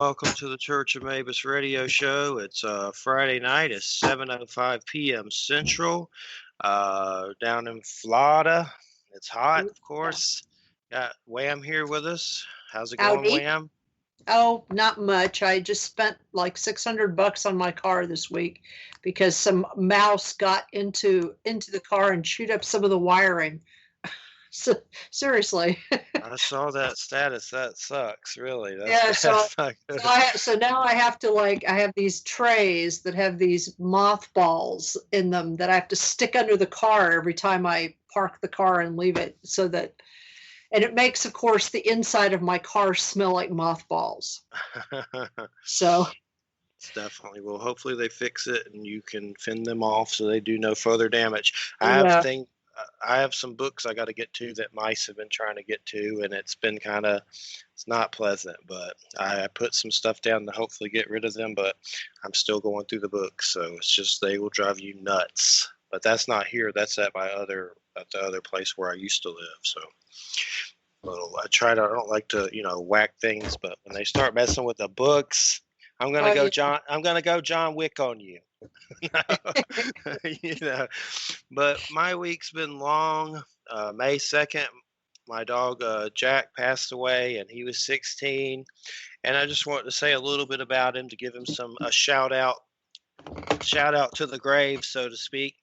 Welcome to the Church of Mabus radio show. It's Friday night. It's 7:05 p.m. Central down in Florida. It's hot, of course. Got Wham here with us. How's it going, Howdy. Wham? Oh, not much. I just spent like $600 on my car this week because some mouse got into the car and chewed up some of the wiring. So seriously. I saw that status. That sucks, really. That's Yeah, so that's not so good. I so now I have to I have these trays that have these mothballs in them that I have to stick under the car every time I park the car and leave it so that and it makes, of course, the inside of my car smell like mothballs. So It's definitely. Well, hopefully they fix it and you can fend them off so they do no further damage. yeah. I have some books I got to get to that mice have been trying to get to, and it's been kind of, it's not pleasant. But I put some stuff down to hopefully get rid of them. But I'm still going through the books, so it's just they will drive you nuts. But that's not here. That's at the other place where I used to live. So, well, I don't like to whack things, but when they start messing with the books, Oh, yeah. I'm gonna go John Wick on you. you know. But my week's been long. May 2nd, my dog Jack passed away, and he was 16. And I just wanted to say a little bit about him to give him a shout out to the grave, so to speak.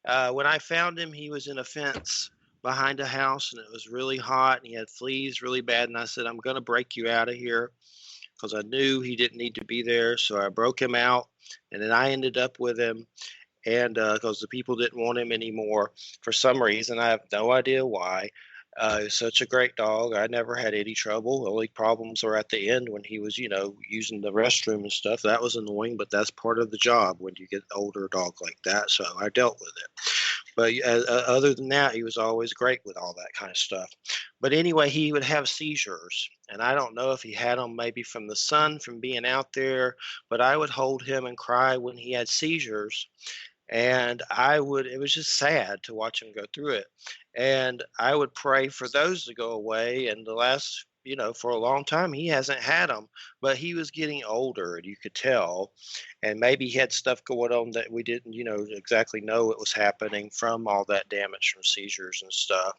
When I found him, he was in a fence behind a house, and it was really hot, and he had fleas really bad. And I said, "I'm going to break you out of here," because I knew he didn't need to be there. So I broke him out, and then I ended up with him. And because the people didn't want him anymore for some reason, I have no idea why. He's such a great dog. I never had any trouble. The only problems are at the end when he was, using the restroom and stuff. That was annoying, but that's part of the job when you get an older dog like that. So I dealt with it. But other than that, he was always great with all that kind of stuff. But anyway, he would have seizures. And I don't know if he had them maybe from the sun, from being out there, but I would hold him and cry when he had seizures. And it was just sad to watch him go through it. And I would pray for those to go away. And for a long time, he hasn't had them, but he was getting older, and you could tell. And maybe he had stuff going on that we didn't, exactly know it was happening from all that damage from seizures and stuff.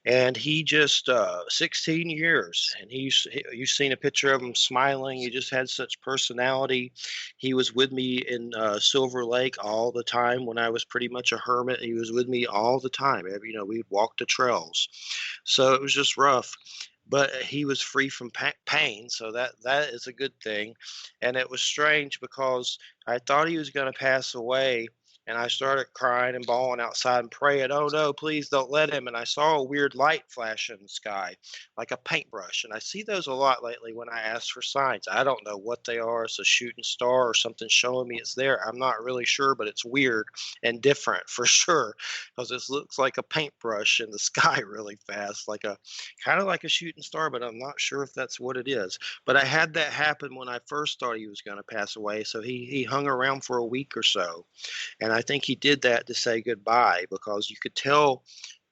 And he just 16 years, and you've seen a picture of him smiling. He just had such personality. He was with me in Silver Lake all the time when I was pretty much a hermit. He was with me all the time. We'd walk the trails, so it was just rough, but he was free from pain, so that is a good thing. And it was strange because I thought he was going to pass away, and I started crying and bawling outside and praying, "Oh no, please don't let him." And I saw a weird light flash in the sky, like a paintbrush. And I see those a lot lately when I ask for signs. I don't know what they are. It's a shooting star or something showing me it's there. I'm not really sure, but it's weird and different for sure, because it looks like a paintbrush in the sky really fast, like a kind of like a shooting star, but I'm not sure if that's what it is. But I had that happen when I first thought he was going to pass away. So he hung around for a week or so, and I think he did that to say goodbye, because you could tell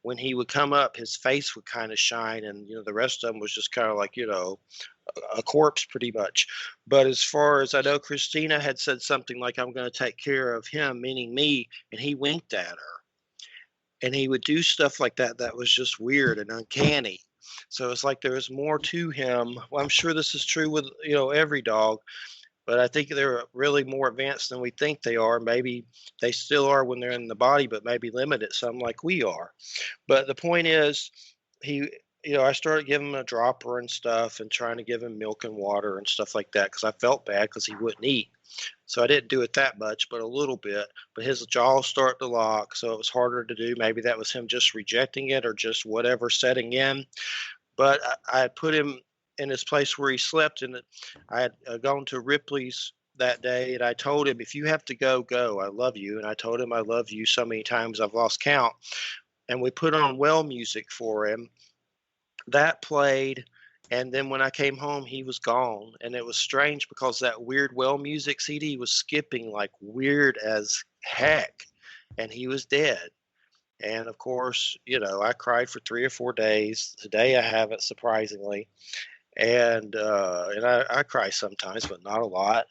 when he would come up, his face would kind of shine, and the rest of him was just kind of like a corpse pretty much. But as far as I know, Christina had said something like, "I'm going to take care of him," meaning me, and he winked at her. And he would do stuff like that that was just weird and uncanny. So it's like there was more to him. Well, I'm sure this is true with every dog, but I think they're really more advanced than we think they are. Maybe they still are when they're in the body, but maybe limited some like we are. But the point is, he, I started giving him a dropper and stuff, and trying to give him milk and water and stuff like that, because I felt bad because he wouldn't eat. So I didn't do it that much, but a little bit. But his jaw started to lock, so it was harder to do. Maybe that was him just rejecting it, or just whatever setting in. But I had put him in his place where he slept, and I had gone to Ripley's that day, and I told him, "If you have to go, go. I love you." And I told him I love you so many times I've lost count. And we put on well music for him. That played, and then when I came home, he was gone. And it was strange because that weird well music CD was skipping like weird as heck, and he was dead. And of course, I cried for 3 or 4 days. Today I haven't, surprisingly. and I cry sometimes, but not a lot.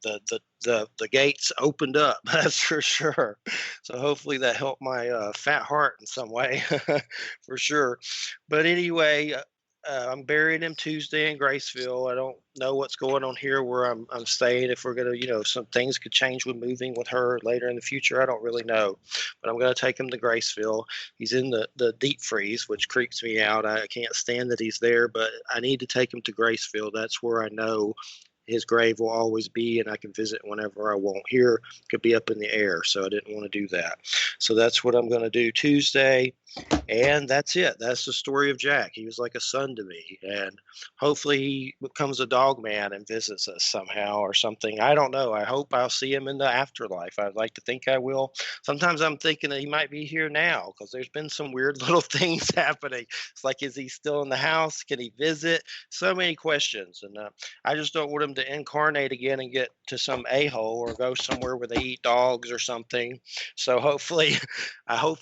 The gates opened up, that's for sure. So hopefully that helped my fat heart in some way, for sure. But anyway, I'm burying him Tuesday in Graceville. I don't know what's going on here where I'm staying. If we're gonna, some things could change with moving with her later in the future. I don't really know, but I'm gonna take him to Graceville. He's in the deep freeze, which creeps me out. I can't stand that he's there, but I need to take him to Graceville. That's where I know his grave will always be, and I can visit whenever I want. Here could be up in the air, so I didn't want to do that. So that's what I'm going to do Tuesday. And that's it. That's the story of Jack. He was like a son to me. And hopefully he becomes a dog man and visits us somehow or something. I don't know. I hope I'll see him in the afterlife. I'd like to think I will. Sometimes I'm thinking that he might be here now because there's been some weird little things happening. It's like, is he still in the house? Can he visit? So many questions. And I just don't want him to incarnate again and get to some a-hole or go somewhere where they eat dogs or something. So hopefully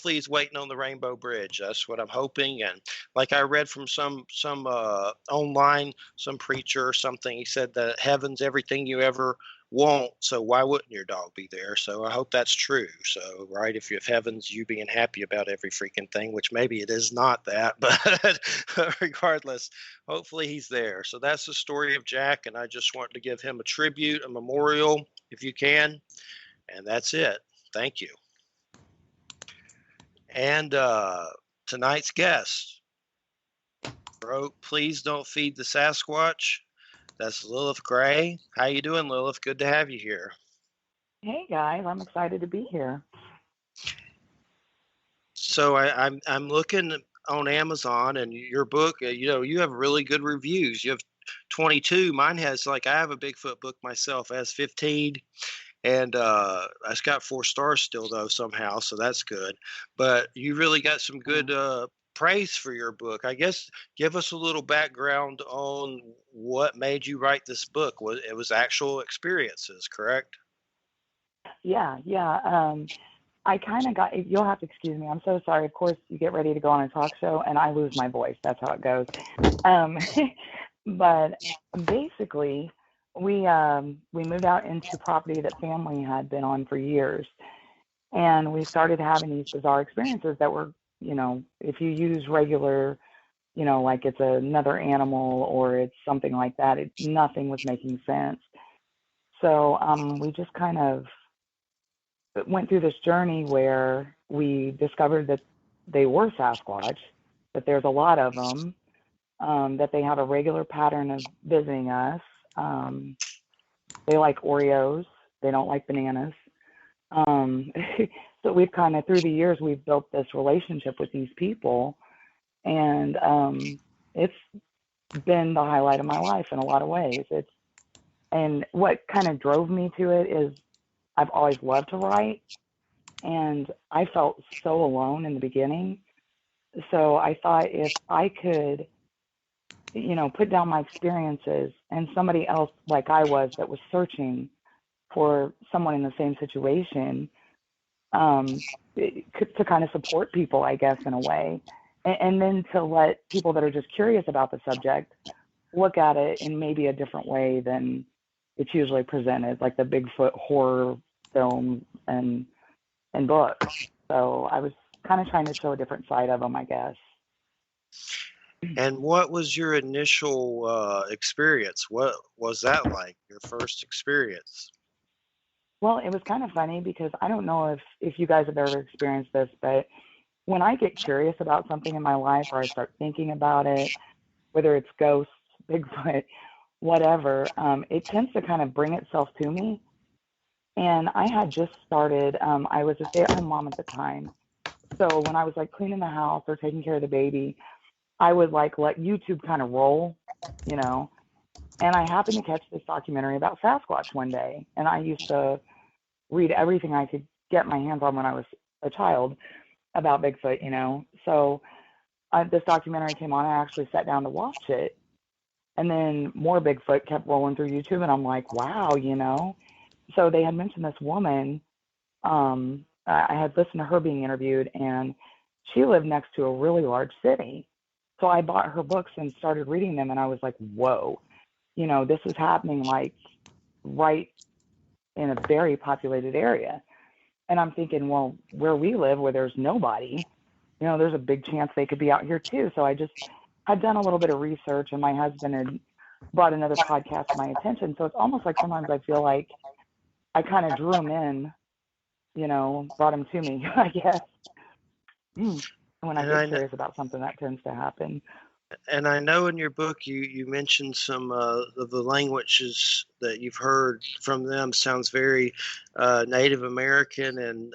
he's waiting on the Rainbow Bridge. That's what I'm hoping. And like I read from some online, some preacher or something, he said that heaven's everything you ever want. So why wouldn't your dog be there? So I hope that's true. So, right, if heaven's you being happy about every freaking thing, which maybe it is not that, but regardless, hopefully he's there. So that's the story of Jack, and I just want to give him a tribute, a memorial, if you can. And that's it. Thank you. And tonight's guest, bro, please don't feed the Sasquatch. That's Lilith Gray. How you doing, Lilith? Good to have you here. Hey guys, I'm excited to be here. So I'm looking on Amazon, and your book, you have really good reviews. You have 22. Mine has I have a Bigfoot book myself. It has 15. And it's got 4 stars still, though, somehow, so that's good. But you really got some good praise for your book. I guess give us a little background on what made you write this book. It was actual experiences, correct? Yeah. I kind of got, you'll have to excuse me. I'm so sorry. Of course, you get ready to go on a talk show, and I lose my voice. That's how it goes. But basically, we moved out into property that family had been on for years, and we started having these bizarre experiences that were, if you use regular, like it's another animal or it's something like that, nothing was making sense. So we just kind of went through this journey where we discovered that they were Sasquatch, that there's a lot of them, that they have a regular pattern of visiting us. They like Oreos. They don't like bananas. So we've kind of, through the years, we've built this relationship with these people, and it's been the highlight of my life in a lot of ways. And what kind of drove me to it is I've always loved to write, and I felt so alone in the beginning. So I thought if I could, put down my experiences and somebody else like I was that was searching for someone in the same situation, to kind of support people, I guess, in a way. And then to let people that are just curious about the subject look at it in maybe a different way than it's usually presented, like the Bigfoot horror film and books. So I was kind of trying to show a different side of them, I guess. And what was your initial experience? What was that like, your first experience? Well, it was kind of funny because I don't know if you guys have ever experienced this, but when I get curious about something in my life or I start thinking about it, whether it's ghosts, Bigfoot, whatever, it tends to kind of bring itself to me. And I had just started, I was a stay-at-home mom at the time. So when I was cleaning the house or taking care of the baby, I would let YouTube kind of roll, and I happened to catch this documentary about Sasquatch one day. And I used to read everything I could get my hands on when I was a child about Bigfoot, So this documentary came on, I actually sat down to watch it. And then more Bigfoot kept rolling through YouTube, and I'm like, wow, So they had mentioned this woman. I had listened to her being interviewed, and she lived next to a really large city. So I bought her books and started reading them, and I was like, whoa, you know, this is happening like right in a very populated area. And I'm thinking, well, where we live, where there's nobody, you know, there's a big chance they could be out here too. So I just had done a little bit of research, and my husband had brought another podcast to my attention. So it's almost like sometimes I feel like I kind of drew him in, you know, brought him to me, I guess. When I get curious about something, that tends to happen. And I know in your book you mentioned some of the languages that you've heard from them sounds very Native American, and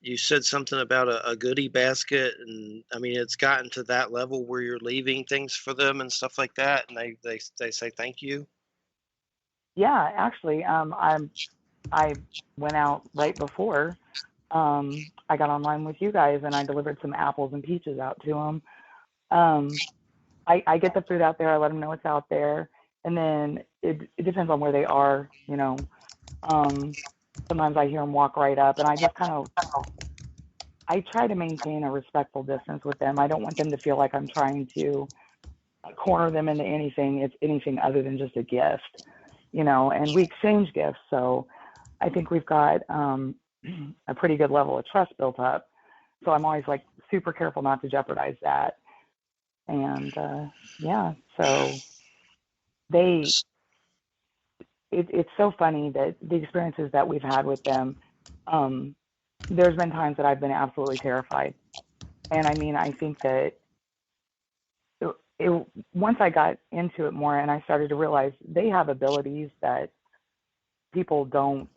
you said something about a goodie basket, and I mean it's gotten to that level where you're leaving things for them and stuff like that, and they say thank you. Yeah, actually, I went out right before I got online with you guys, and I delivered some apples and peaches out to them. I get the food out there. I let them know it's out there, and then it depends on where they are. You know, sometimes I hear them walk right up, and I just I try to maintain a respectful distance with them. I don't want them to feel like I'm trying to corner them into anything. It's anything other than just a gift, you know. And we exchange gifts, so I think we've got a pretty good level of trust built up. So I'm always like super careful not to jeopardize that. And yeah, so it's so funny that the experiences that we've had with them, there's been times that I've been absolutely terrified. And I mean, I think that once I got into it more and I started to realize they have abilities that people don't.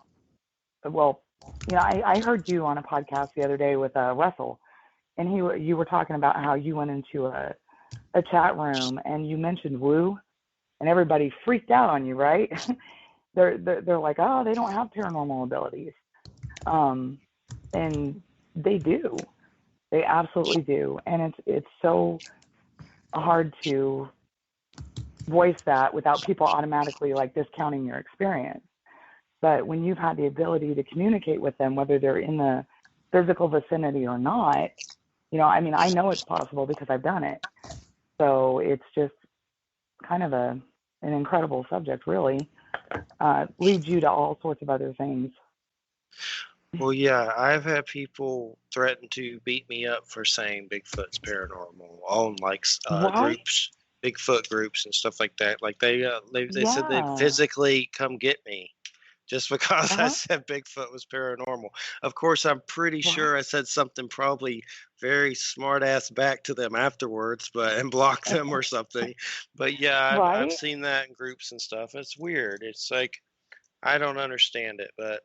Well, you know, I heard you on a podcast the other day with Russell, and you were talking about how you went into a chat room and you mentioned woo, and everybody freaked out on you, right? they're like, oh, they don't have paranormal abilities, and they do. They absolutely do, and it's so hard to voice that without people automatically like discounting your experience. But when you've had the ability to communicate with them, whether they're in the physical vicinity or not, you know, I mean, I know it's possible because I've done it. So it's just kind of an incredible subject, really. Leads you to all sorts of other things. Well, yeah, I've had people threaten to beat me up for saying Bigfoot's paranormal on like groups, Bigfoot groups and stuff like that. Like they said they'd physically come get me just because I said Bigfoot was paranormal. Of course, I'm pretty sure I said something probably very smart ass back to them afterwards, and blocked them or something. But yeah, I've seen that in groups and stuff. It's weird. It's like, I don't understand it, but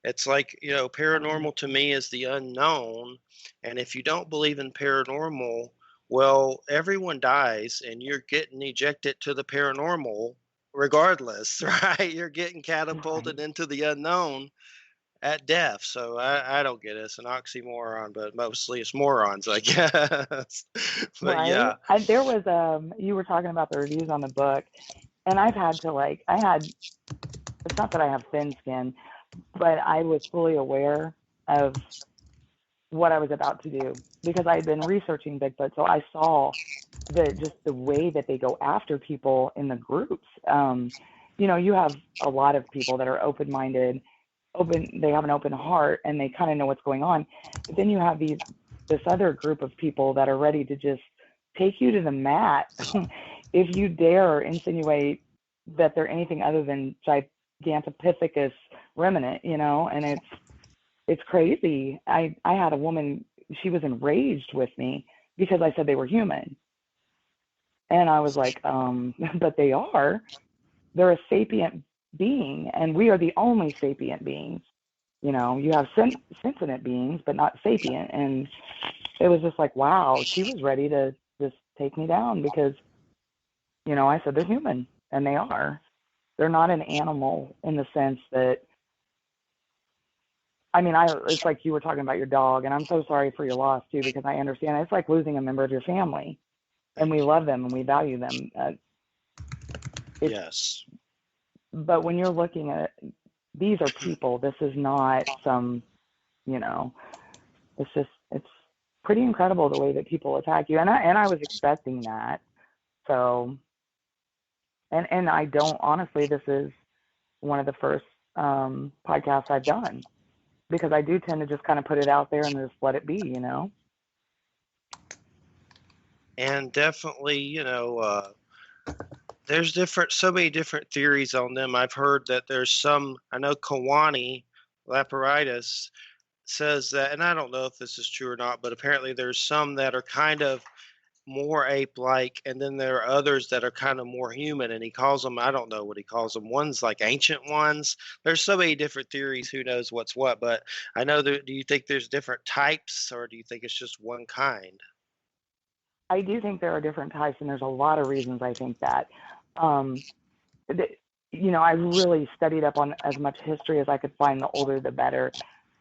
it's like, you know, paranormal to me is the unknown. And if you don't believe in paranormal, well, everyone dies and you're getting ejected to the paranormal regardless, right? You're getting catapulted into the unknown at death. So I don't get it. It's an oxymoron, but mostly it's morons, I guess. But yeah. There was you were talking about the reviews on the book, and I've had to it's not that I have thin skin, but I was fully aware of what I was about to do because I had been researching Bigfoot. So I saw the way that they go after people in the groups. You know, you have a lot of people that are open-minded, they have an open heart, and they kind of know what's going on. But then you have this other group of people that are ready to just take you to the mat if you dare insinuate that they're anything other than Gigantopithecus remnant, you know, and it's crazy. I had a woman, she was enraged with me because I said they were human. And I was like, but they are. They're a sapient being, and we are the only sapient beings. You know, you have sentient beings, but not sapient. And it was just like, wow, she was ready to just take me down because, you know, I said they're human, and they are. They're not an animal in the sense that, I mean, it's like you were talking about your dog, and I'm so sorry for your loss too, because I understand. It's like losing a member of your family, and we love them and we value them. Yes. But when you're looking at it, these are people. This is not some, you know, it's pretty incredible the way that people attack you. And I was expecting that. So, and I don't, honestly, this is one of the first podcasts I've done, because I do tend to just kind of put it out there and just let it be, you know? And definitely, there's so many different theories on them. I've heard that there's some, I know Kawani Laparitis says that, and I don't know if this is true or not, but apparently there's some that are kind of more ape-like, and then there are others that are kind of more human, and he calls them, I don't know what he calls them. One's like ancient ones. There's so many different theories, who knows what's what, but I know that, do you think there's different types, or do you think it's just one kind? I do think there are different types, and there's a lot of reasons I think that. Um, I really studied up on as much history as I could find. The older, the better.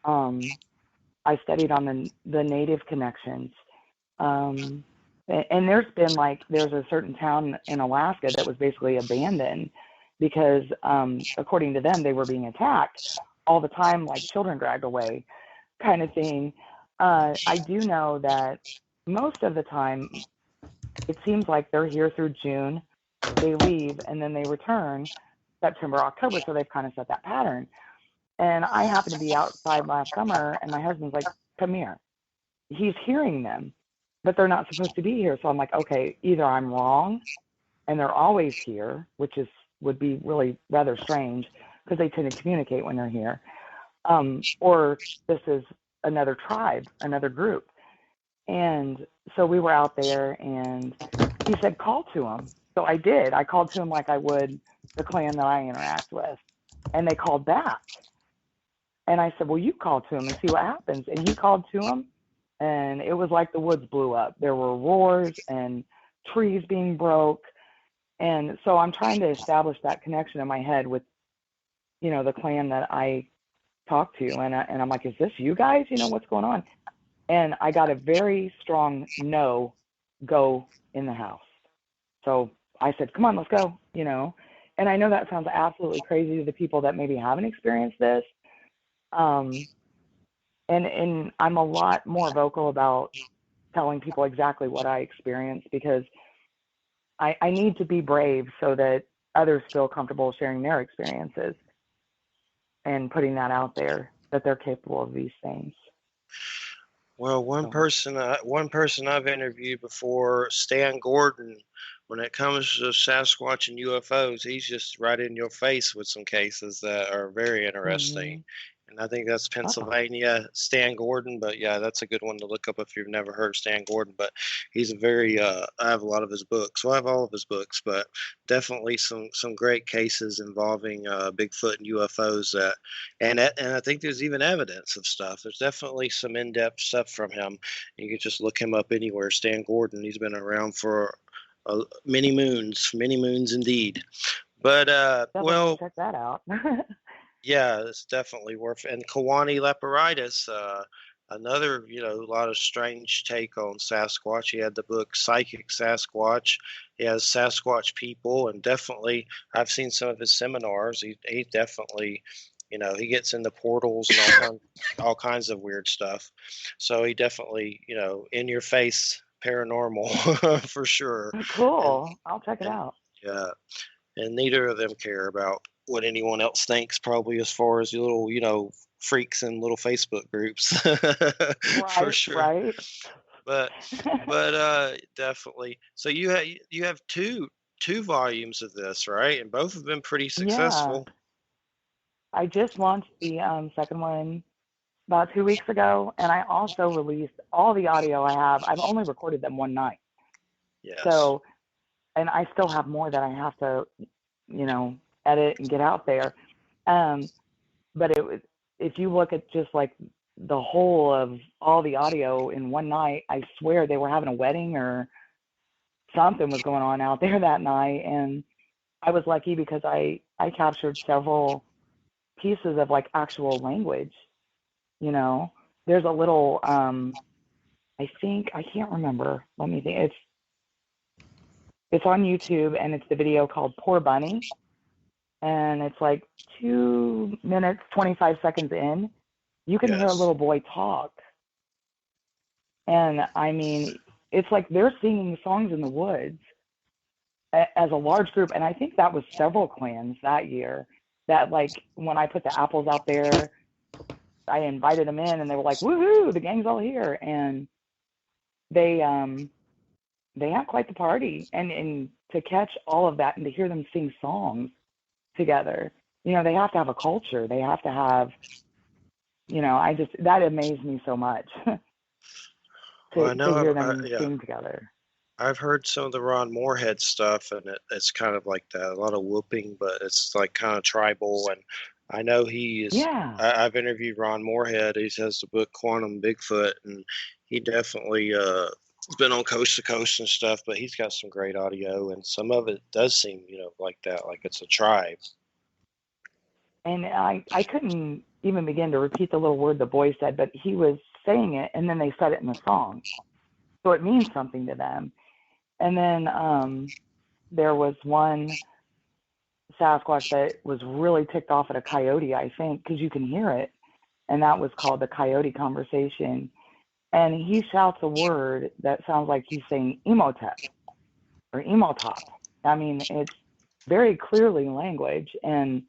I studied on the native connections. And there's been there's a certain town in Alaska that was basically abandoned because, according to them, they were being attacked all the time, like children dragged away kind of thing. I do know that most of the time, it seems like they're here through June, they leave, and then they return September, October. So they've kind of set that pattern. And I happened to be outside last summer, and my husband's like, come here. He's hearing them, but they're not supposed to be here. So I'm like, okay, either I'm wrong, and they're always here, which would be really rather strange because they tend to communicate when they're here, or this is another tribe, another group. And so we were out there, and he said, call to him. So I did. I called to him like I would the clan that I interact with. And they called back. And I said, well, you call to him and see what happens. And he called to him, and it was like the woods blew up. There were roars and trees being broke. And so I'm trying to establish that connection in my head with, the clan that I talk to. And I'm like, is this you guys? What's going on? And I got a very strong no go in the house. So I said, come on, let's go, And I know that sounds absolutely crazy to the people that maybe haven't experienced this. And I'm a lot more vocal about telling people exactly what I experienced, because I need to be brave so that others feel comfortable sharing their experiences and putting that out there, that they're capable of these things. Well, one person I've interviewed before, Stan Gordon, when it comes to Sasquatch and UFOs, he's just right in your face with some cases that are very interesting. Mm-hmm. And I think that's Pennsylvania, Stan Gordon. But yeah, that's a good one to look up if you've never heard Stan Gordon. But he's I have a lot of his books. Well, I have all of his books, but definitely some great cases involving Bigfoot and UFOs. And I think there's even evidence of stuff. There's definitely some in-depth stuff from him. You can just look him up anywhere. Stan Gordon. He's been around for many moons indeed. But well, check that out. Yeah, it's definitely worth it. And Kawani Leporitis, another, a lot of strange take on Sasquatch. He had the book Psychic Sasquatch. He has Sasquatch people, and definitely, I've seen some of his seminars. He definitely, he gets into portals and all kinds of weird stuff. So he definitely, in your face paranormal for sure. Cool. I'll check it out. Yeah. And neither of them care about what anyone else thinks, probably, as far as little, freaks in little Facebook groups. For sure. Right. But definitely. So you have two volumes of this, right? And both have been pretty successful. Yeah. I just launched the second one about 2 weeks ago, and I also released all the audio I have. I've only recorded them one night. Yes. So, and I still have more that I have to, edit and get out there. But if you look at just like the whole of all the audio in one night, I swear they were having a wedding or something was going on out there that night. And I was lucky because I captured several pieces of like actual language. There's a little, I think, I can't remember. Let me think. It's on YouTube, and it's the video called Poor Bunny. And it's like 2 minutes, 25 seconds in. You can hear a little boy talk. And I mean, it's like they're singing songs in the woods as a large group. And I think that was several clans that year that, like, when I put the apples out there, I invited them in and they were like, woohoo, the gang's all here. And they had quite the party. And to catch all of that and to hear them sing songs together, you know, they have to have a culture. They have to have, you know, that amazed me so much Well, I to know, hear them yeah, sing together. I've heard some of the Ron Moorhead stuff, and it's kind of like that, a lot of whooping, but it's like kind of tribal. And I know Yeah. I've interviewed Ron Moorhead. He has the book Quantum Bigfoot, and he definitely has been on Coast to Coast and stuff, but he's got some great audio, and some of it does seem, like that, like it's a tribe. And I couldn't even begin to repeat the little word the boy said, but he was saying it, and then they said it in the song. So it means something to them. And then there was one Sasquatch that was really ticked off at a coyote, I think, because you can hear it. And that was called the Coyote Conversation. And he shouts a word that sounds like he's saying Emotep or Emotop. I mean, it's very clearly language. And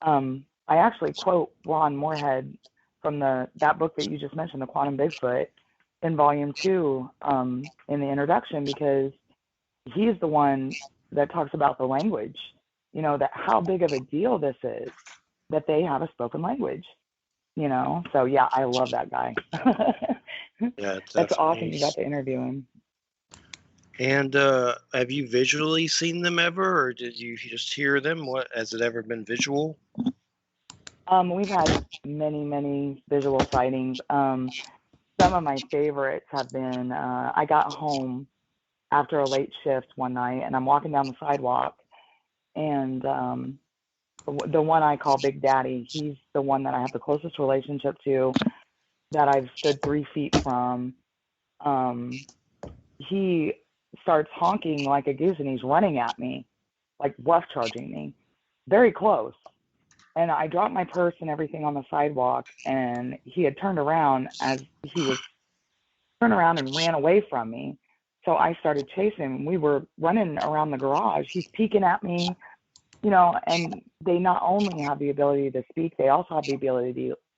I actually quote Ron Moorhead from that book that you just mentioned, The Quantum Bigfoot, in volume 2 in the introduction, because he's the one that talks about the language, you know, that how big of a deal this is that they have a spoken language, you know. So yeah, I love that guy. Yeah, That's awesome definitely. you got to interview him. And have you visually seen them ever, or did you just hear them? What has it ever been visual? We've had many visual sightings. Some of my favorites have been I got home after a late shift one night, and I'm walking down the sidewalk, and the one I call Big Daddy, he's the one that I have the closest relationship to, that I've stood 3 feet from. He starts honking like a goose, and he's running at me, like bluff charging me, very close. And I dropped my purse and everything on the sidewalk, and he had turned around as he was turned around and ran away from me. So I started chasing him. We were running around the garage. He's peeking at me, you know, and they not only have the ability to speak, they also have the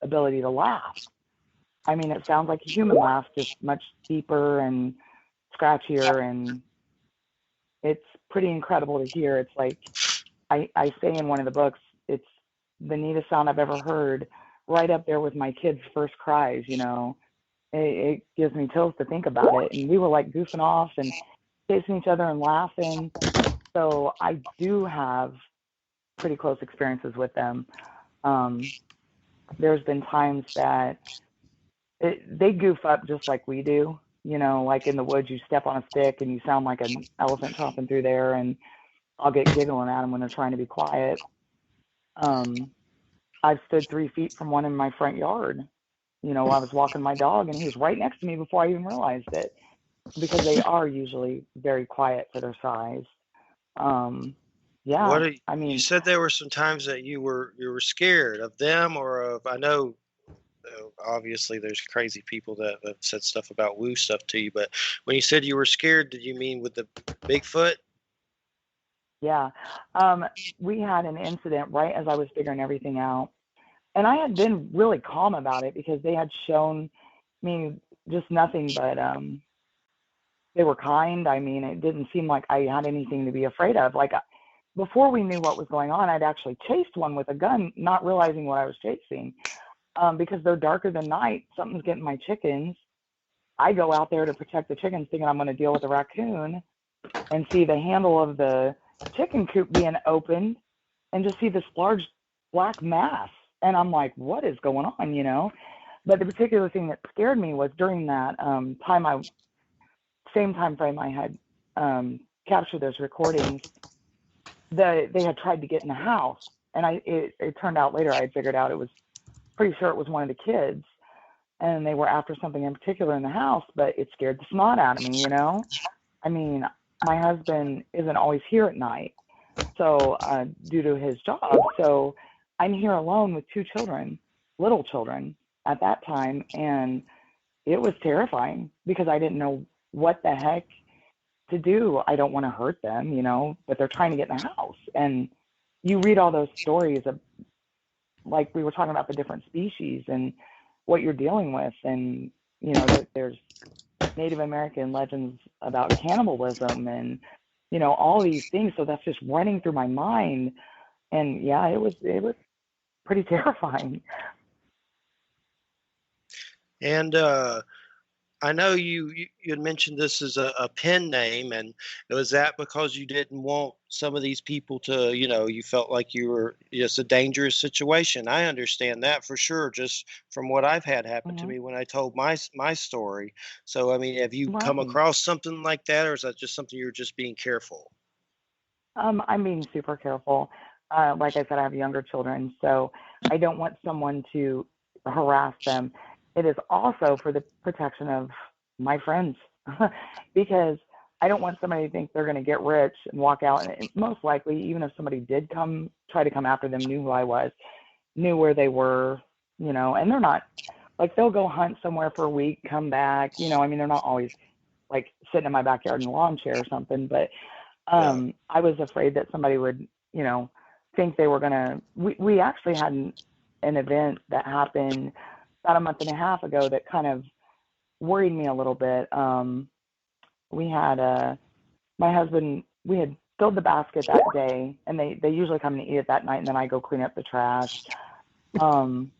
ability to laugh. I mean, it sounds like a human laugh, just much deeper and scratchier, and it's pretty incredible to hear. It's like I say in one of the books, it's the neatest sound I've ever heard, right up there with my kids' first cries, you know. It gives me chills to think about it. And we were like goofing off and chasing each other and laughing. So I do have pretty close experiences with them. There's been times that they goof up just like we do. You know, like in the woods, you step on a stick and you sound like an elephant chopping through there, and I'll get giggling at them when they're trying to be quiet. I've stood 3 feet from one in my front yard. You know, I was walking my dog, and he was right next to me before I even realized it, because they are usually very quiet for their size. Yeah, I mean, You said there were some times that you were scared of them or of, I know obviously there's crazy people that have said stuff about woo stuff to you, but when you said you were scared, did you mean with the Bigfoot? yeah. We had an incident right as I was figuring everything out. And I had been really calm about it because they had shown me just nothing but they were kind. I mean, it didn't seem like I had anything to be afraid of. Like before we knew what was going on, I'd actually chased one with a gun, not realizing what I was chasing. Because they're darker than night, something's getting my chickens. I go out there to protect the chickens, thinking I'm going to deal with the raccoon, and see the handle of the chicken coop being opened, and just see this large black mass. And I'm like, what is going on, you know? But the particular thing that scared me was during that same time frame I had captured those recordings, they had tried to get in the house. And it turned out later, I had figured out it was pretty sure it was one of the kids. And they were after something in particular in the house, but it scared the snot out of me, you know? I mean, my husband isn't always here at night, so due to his job. So I'm here alone with 2 children, little children at that time, and it was terrifying because I didn't know what the heck to do. I don't want to hurt them, but they're trying to get in the house. And you read all those stories of, like we were talking about the different species and what you're dealing with. And, there's Native American legends about cannibalism and, all these things. So that's just running through my mind. And yeah, it was pretty terrifying. And I know you had mentioned this as a pen name, and was that because you didn't want some of these people to, you felt like you were just a dangerous situation? I understand that for sure, just from what I've had happen to Mm-hmm. me when I told my story. So, I mean, have you come Right. across something like that, or is that just something you're just being careful? I'm being super careful. Like I said, I have younger children, so I don't want someone to harass them. It is also for the protection of my friends because I don't want somebody to think they're going to get rich and walk out. And most likely, even if somebody did try to come after them, knew who I was, knew where they were, and they're not like they'll go hunt somewhere for a week, come back. I mean, they're not always like sitting in my backyard in a lawn chair or something, but Yeah. I was afraid that somebody would, think they were gonna. We actually had an event that happened about a month and a half ago that kind of worried me a little bit. We had my husband. We had filled the basket that day, and they usually come and eat it that night, and then I go clean up the trash. Um,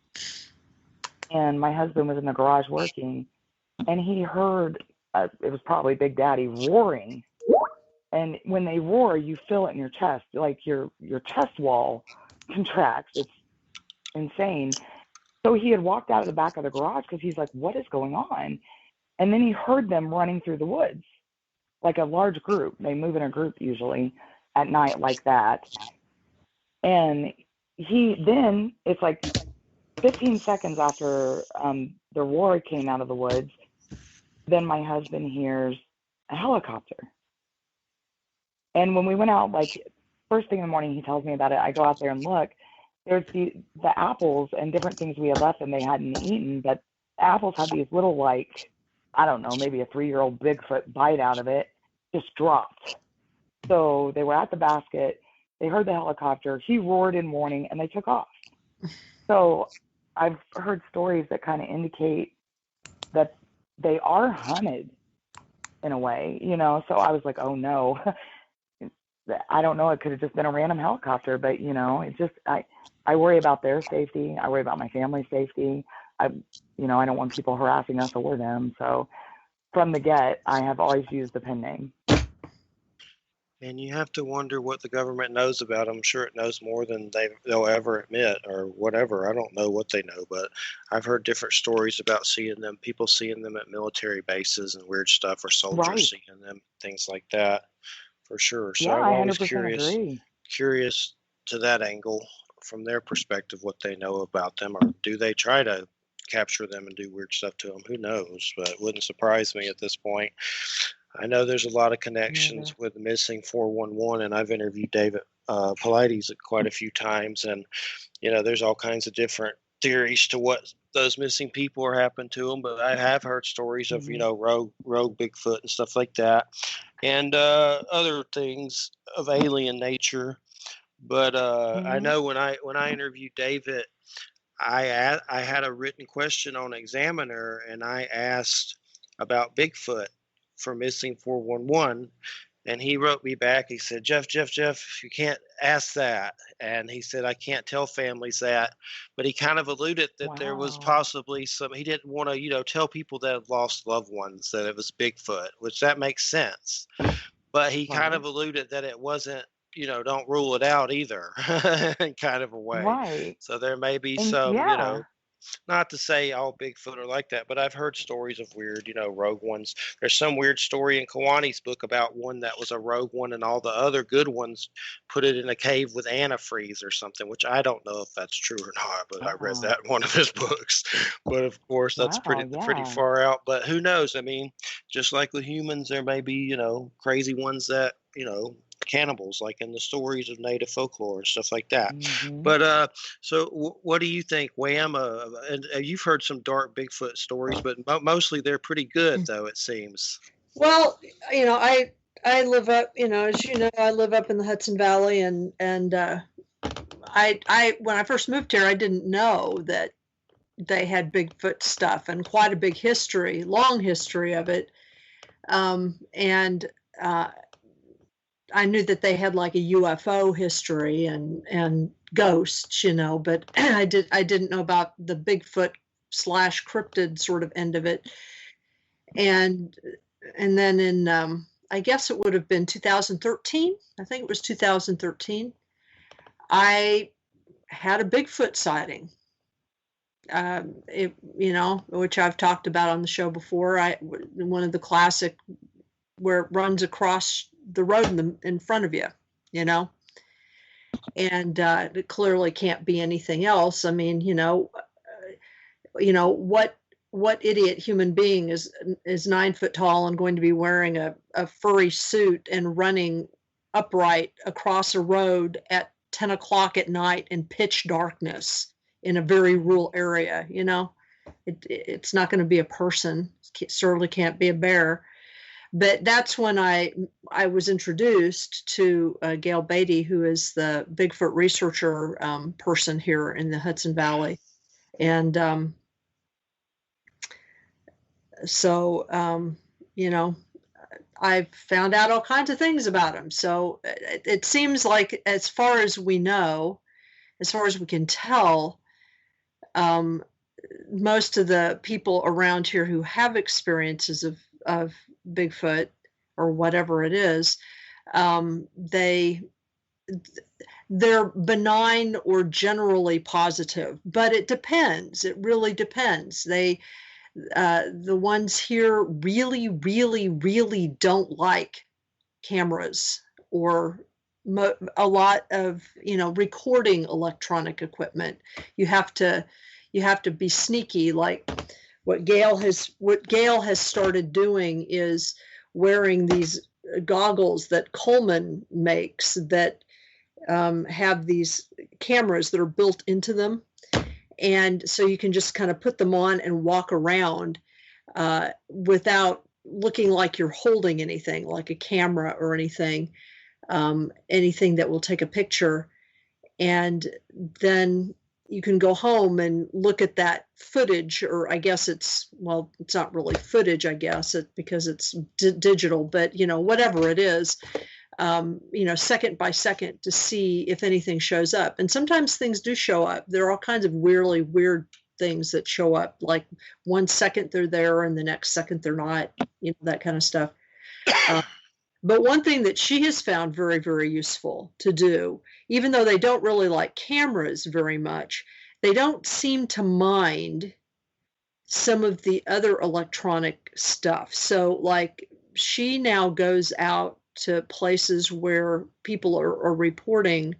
and my husband was in the garage working, and he heard it was probably Big Daddy roaring. And when they roar, you feel it in your chest, like your chest wall contracts. It's insane. So he had walked out of the back of the garage because he's like, "What is going on?" And then he heard them running through the woods, like a large group. They move in a group usually at night like that. And it's like 15 seconds after the roar came out of the woods, then my husband hears a helicopter. And when we went out, like first thing in the morning, he tells me about it. I go out there and look. There's the apples and different things we had left and they hadn't eaten, but the apples had these little, like, I don't know, maybe a 3-year-old Bigfoot bite out of it, just dropped. So they were at the basket. They heard the helicopter. He roared in warning and they took off. So I've heard stories that kind of indicate that they are hunted in a way, So I was like, oh no. I don't know. It could have just been a random helicopter, but I worry about their safety. I worry about my family's safety. I don't want people harassing us or them. So from the get, I have always used the pen name. And you have to wonder what the government knows about them. I'm sure it knows more than they'll ever admit or whatever. I don't know what they know, but I've heard different stories about people seeing them at military bases and weird stuff, or soldiers Right. seeing them, things like that, for sure. So Yeah, I'm I always 100% agree. curious to that angle from their perspective, what they know about them, or do they try to capture them and do weird stuff to them? Who knows? But it wouldn't surprise me at this point. I know there's a lot of connections with missing 411, and I've interviewed David Pilates quite a few times, and there's all kinds of different theories to what those missing people are happening to them. But I have heard stories of rogue Bigfoot and stuff like that, and other things of alien nature. But I know when I interviewed David, I had a written question on Examiner, and I asked about Bigfoot for missing 411, and he wrote me back. He said, Jeff, you can't ask that. And he said, I can't tell families that. But he kind of alluded that there was possibly he didn't want to, tell people that have lost loved ones that it was Bigfoot, which that makes sense. But he kind of alluded that it wasn't, don't rule it out either, in kind of a way. Right. So there may be And some, yeah. not to say all Bigfoot are like that, but I've heard stories of weird, rogue ones. There's some weird story in Kawani's book about one that was a rogue one, and all the other good ones put it in a cave with antifreeze or something, which I don't know if that's true or not, but I read that in one of his books. But of course, that's pretty far out. But who knows? I mean, just like with humans, there may be, crazy ones that, cannibals, like in the stories of native folklore and stuff like that. Mm-hmm. But so what do you think, Wham? And you've heard some dark Bigfoot stories, but mostly they're pretty good, though, it seems. Well, I live up, as you know, I live up in the Hudson Valley, and I when I first moved here, I didn't know that they had Bigfoot stuff and quite a big history, long history of it. And I knew that they had like a UFO history and ghosts, but I didn't know about the Bigfoot / cryptid sort of end of it. And then in I guess it would have been 2013. I think it was 2013. I had a Bigfoot sighting. Which I've talked about on the show before. One of the classic where it runs across the road in front of you, and it clearly can't be anything else. I mean, what idiot human being is 9 foot tall and going to be wearing a furry suit and running upright across a road at 10 o'clock at night in pitch darkness in a very rural area? It's not going to be a person. It certainly can't be a bear. But that's when I was introduced to Gail Beatty, who is the Bigfoot researcher person here in the Hudson Valley. And I've found out all kinds of things about him. So it seems like, as far as we know, as far as we can tell, most of the people around here who have experiences of Bigfoot or whatever it is, they're benign or generally positive, but it depends. It really depends. The ones here really, really, really don't like cameras or a lot of recording electronic equipment. You have to be sneaky. Like what Gail has started doing is wearing these goggles that Coleman makes that have these cameras that are built into them, and so you can just kind of put them on and walk around without looking like you're holding anything, like a camera or anything that will take a picture. And then you can go home and look at that footage, or I guess it's not really footage, I guess, because it's digital, but whatever it is, second by second, to see if anything shows up. And sometimes things do show up. There are all kinds of really weird things that show up, like 1 second they're there and the next second they're not, that kind of stuff. But one thing that she has found very, very useful to do, even though they don't really like cameras very much, they don't seem to mind some of the other electronic stuff. So like, she now goes out to places where people are reporting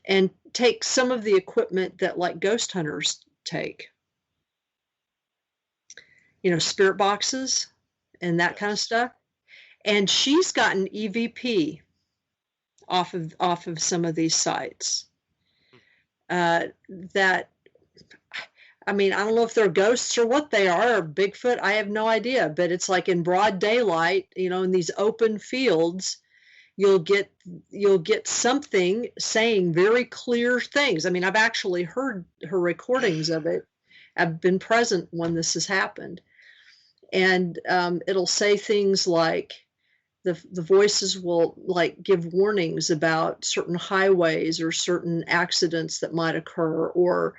and take some of the equipment that like ghost hunters take, spirit boxes and that kind of stuff. And she's gotten EVP off of some of these sites. I don't know if they're ghosts or what they are, or Bigfoot. I have no idea. But it's like in broad daylight, in these open fields, you'll get something saying very clear things. I mean, I've actually heard her recordings of it. I've been present when this has happened, and it'll say things like, the voices will like give warnings about certain highways or certain accidents that might occur, or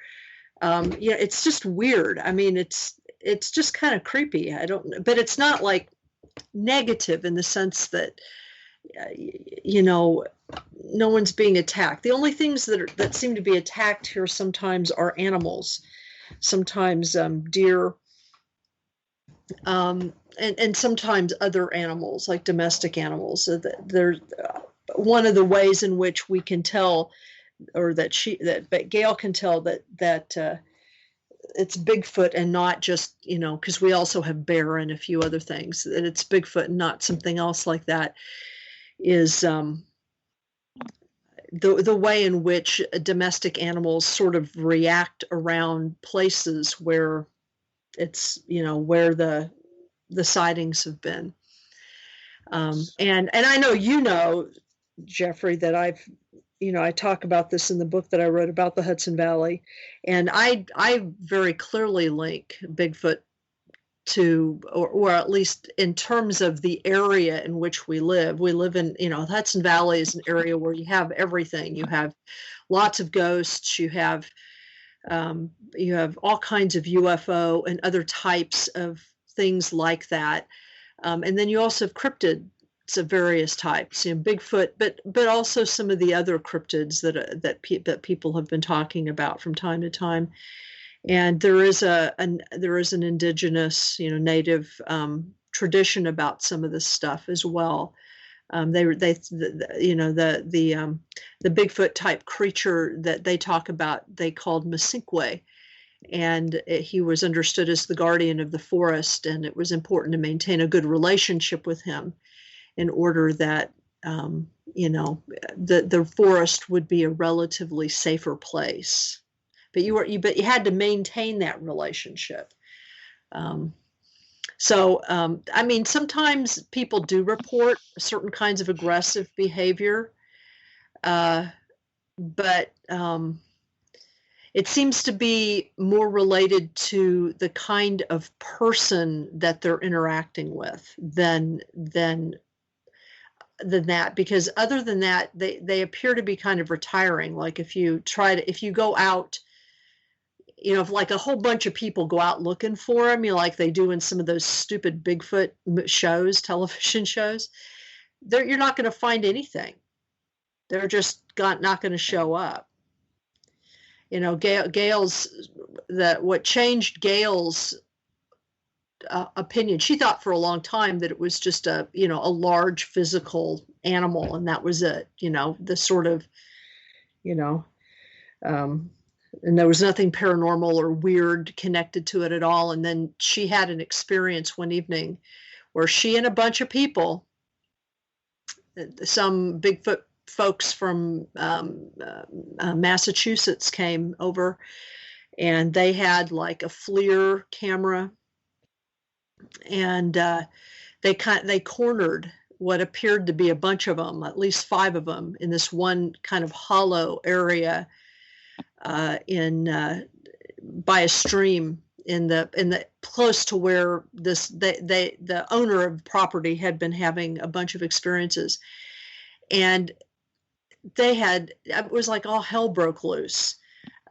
it's just weird. I mean, it's just kind of creepy. But it's not like negative in the sense that no one's being attacked. The only things that seem to be attacked here sometimes are animals, sometimes deer, and sometimes other animals, like domestic animals. So there's one of the ways in which we can tell, or that Gail can tell that it's Bigfoot and not just, because we also have bear and a few other things, that it's Bigfoot and not something else like that, is the way in which domestic animals sort of react around places where it's, where the sightings have been. And I know, Jeffrey, that I talk about this in the book that I wrote about the Hudson Valley, and I very clearly link Bigfoot to, or at least in terms of the area in which we live. We live in, the Hudson Valley is an area where you have everything. You have lots of ghosts. You have all kinds of UFO and other types of things like that. And then you also have cryptids of various types, Bigfoot, but also some of the other cryptids that people have been talking about from time to time. And there is an indigenous, native tradition about some of this stuff as well. The Bigfoot type creature that they talk about, they called Masinkwe, and he was understood as the guardian of the forest, and it was important to maintain a good relationship with him in order that the forest would be a relatively safer place. But you had to maintain that relationship. Sometimes people do report certain kinds of aggressive behavior, but it seems to be more related to the kind of person that they're interacting with than that, because other than that, they appear to be kind of retiring. Like if you go out, if like a whole bunch of people go out looking for them, like they do in some of those stupid Bigfoot shows, television shows, you're not going to find anything. They're just not going to show up. What changed Gail's opinion, she thought for a long time that it was just a large physical animal, and that was it. The sort of, and there was nothing paranormal or weird connected to it at all. And then she had an experience one evening where she and a bunch of people, some Bigfoot folks from Massachusetts, came over, and they had like a FLIR camera, and they cornered what appeared to be a bunch of them, at least 5 of them, in this one kind of hollow area by a stream in the close to where the owner of the property had been having a bunch of experiences, and it was like all hell broke loose.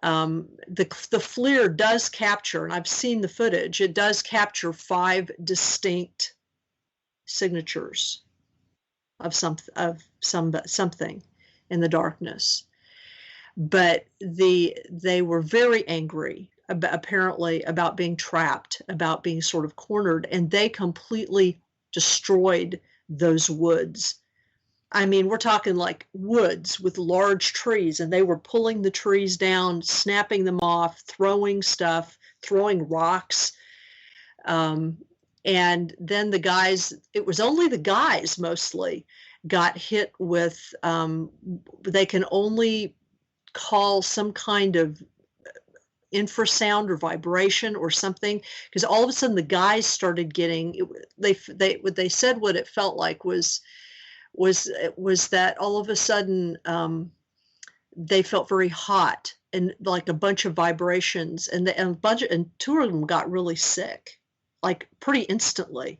The FLIR does capture, and I've seen the footage, it does capture 5 distinct signatures of something in the darkness. But they were very angry, apparently, about being trapped, about being sort of cornered, and they completely destroyed those woods. I mean, we're talking like woods with large trees, and they were pulling the trees down, snapping them off, throwing stuff, throwing rocks. And then the guys, it was only the guys mostly, got hit with, they can only call some kind of infrasound or vibration or something, because all of a sudden the guys started getting, they said what it felt like was that all of a sudden they felt very hot and like a bunch of vibrations, and 2 of them got really sick, like pretty instantly.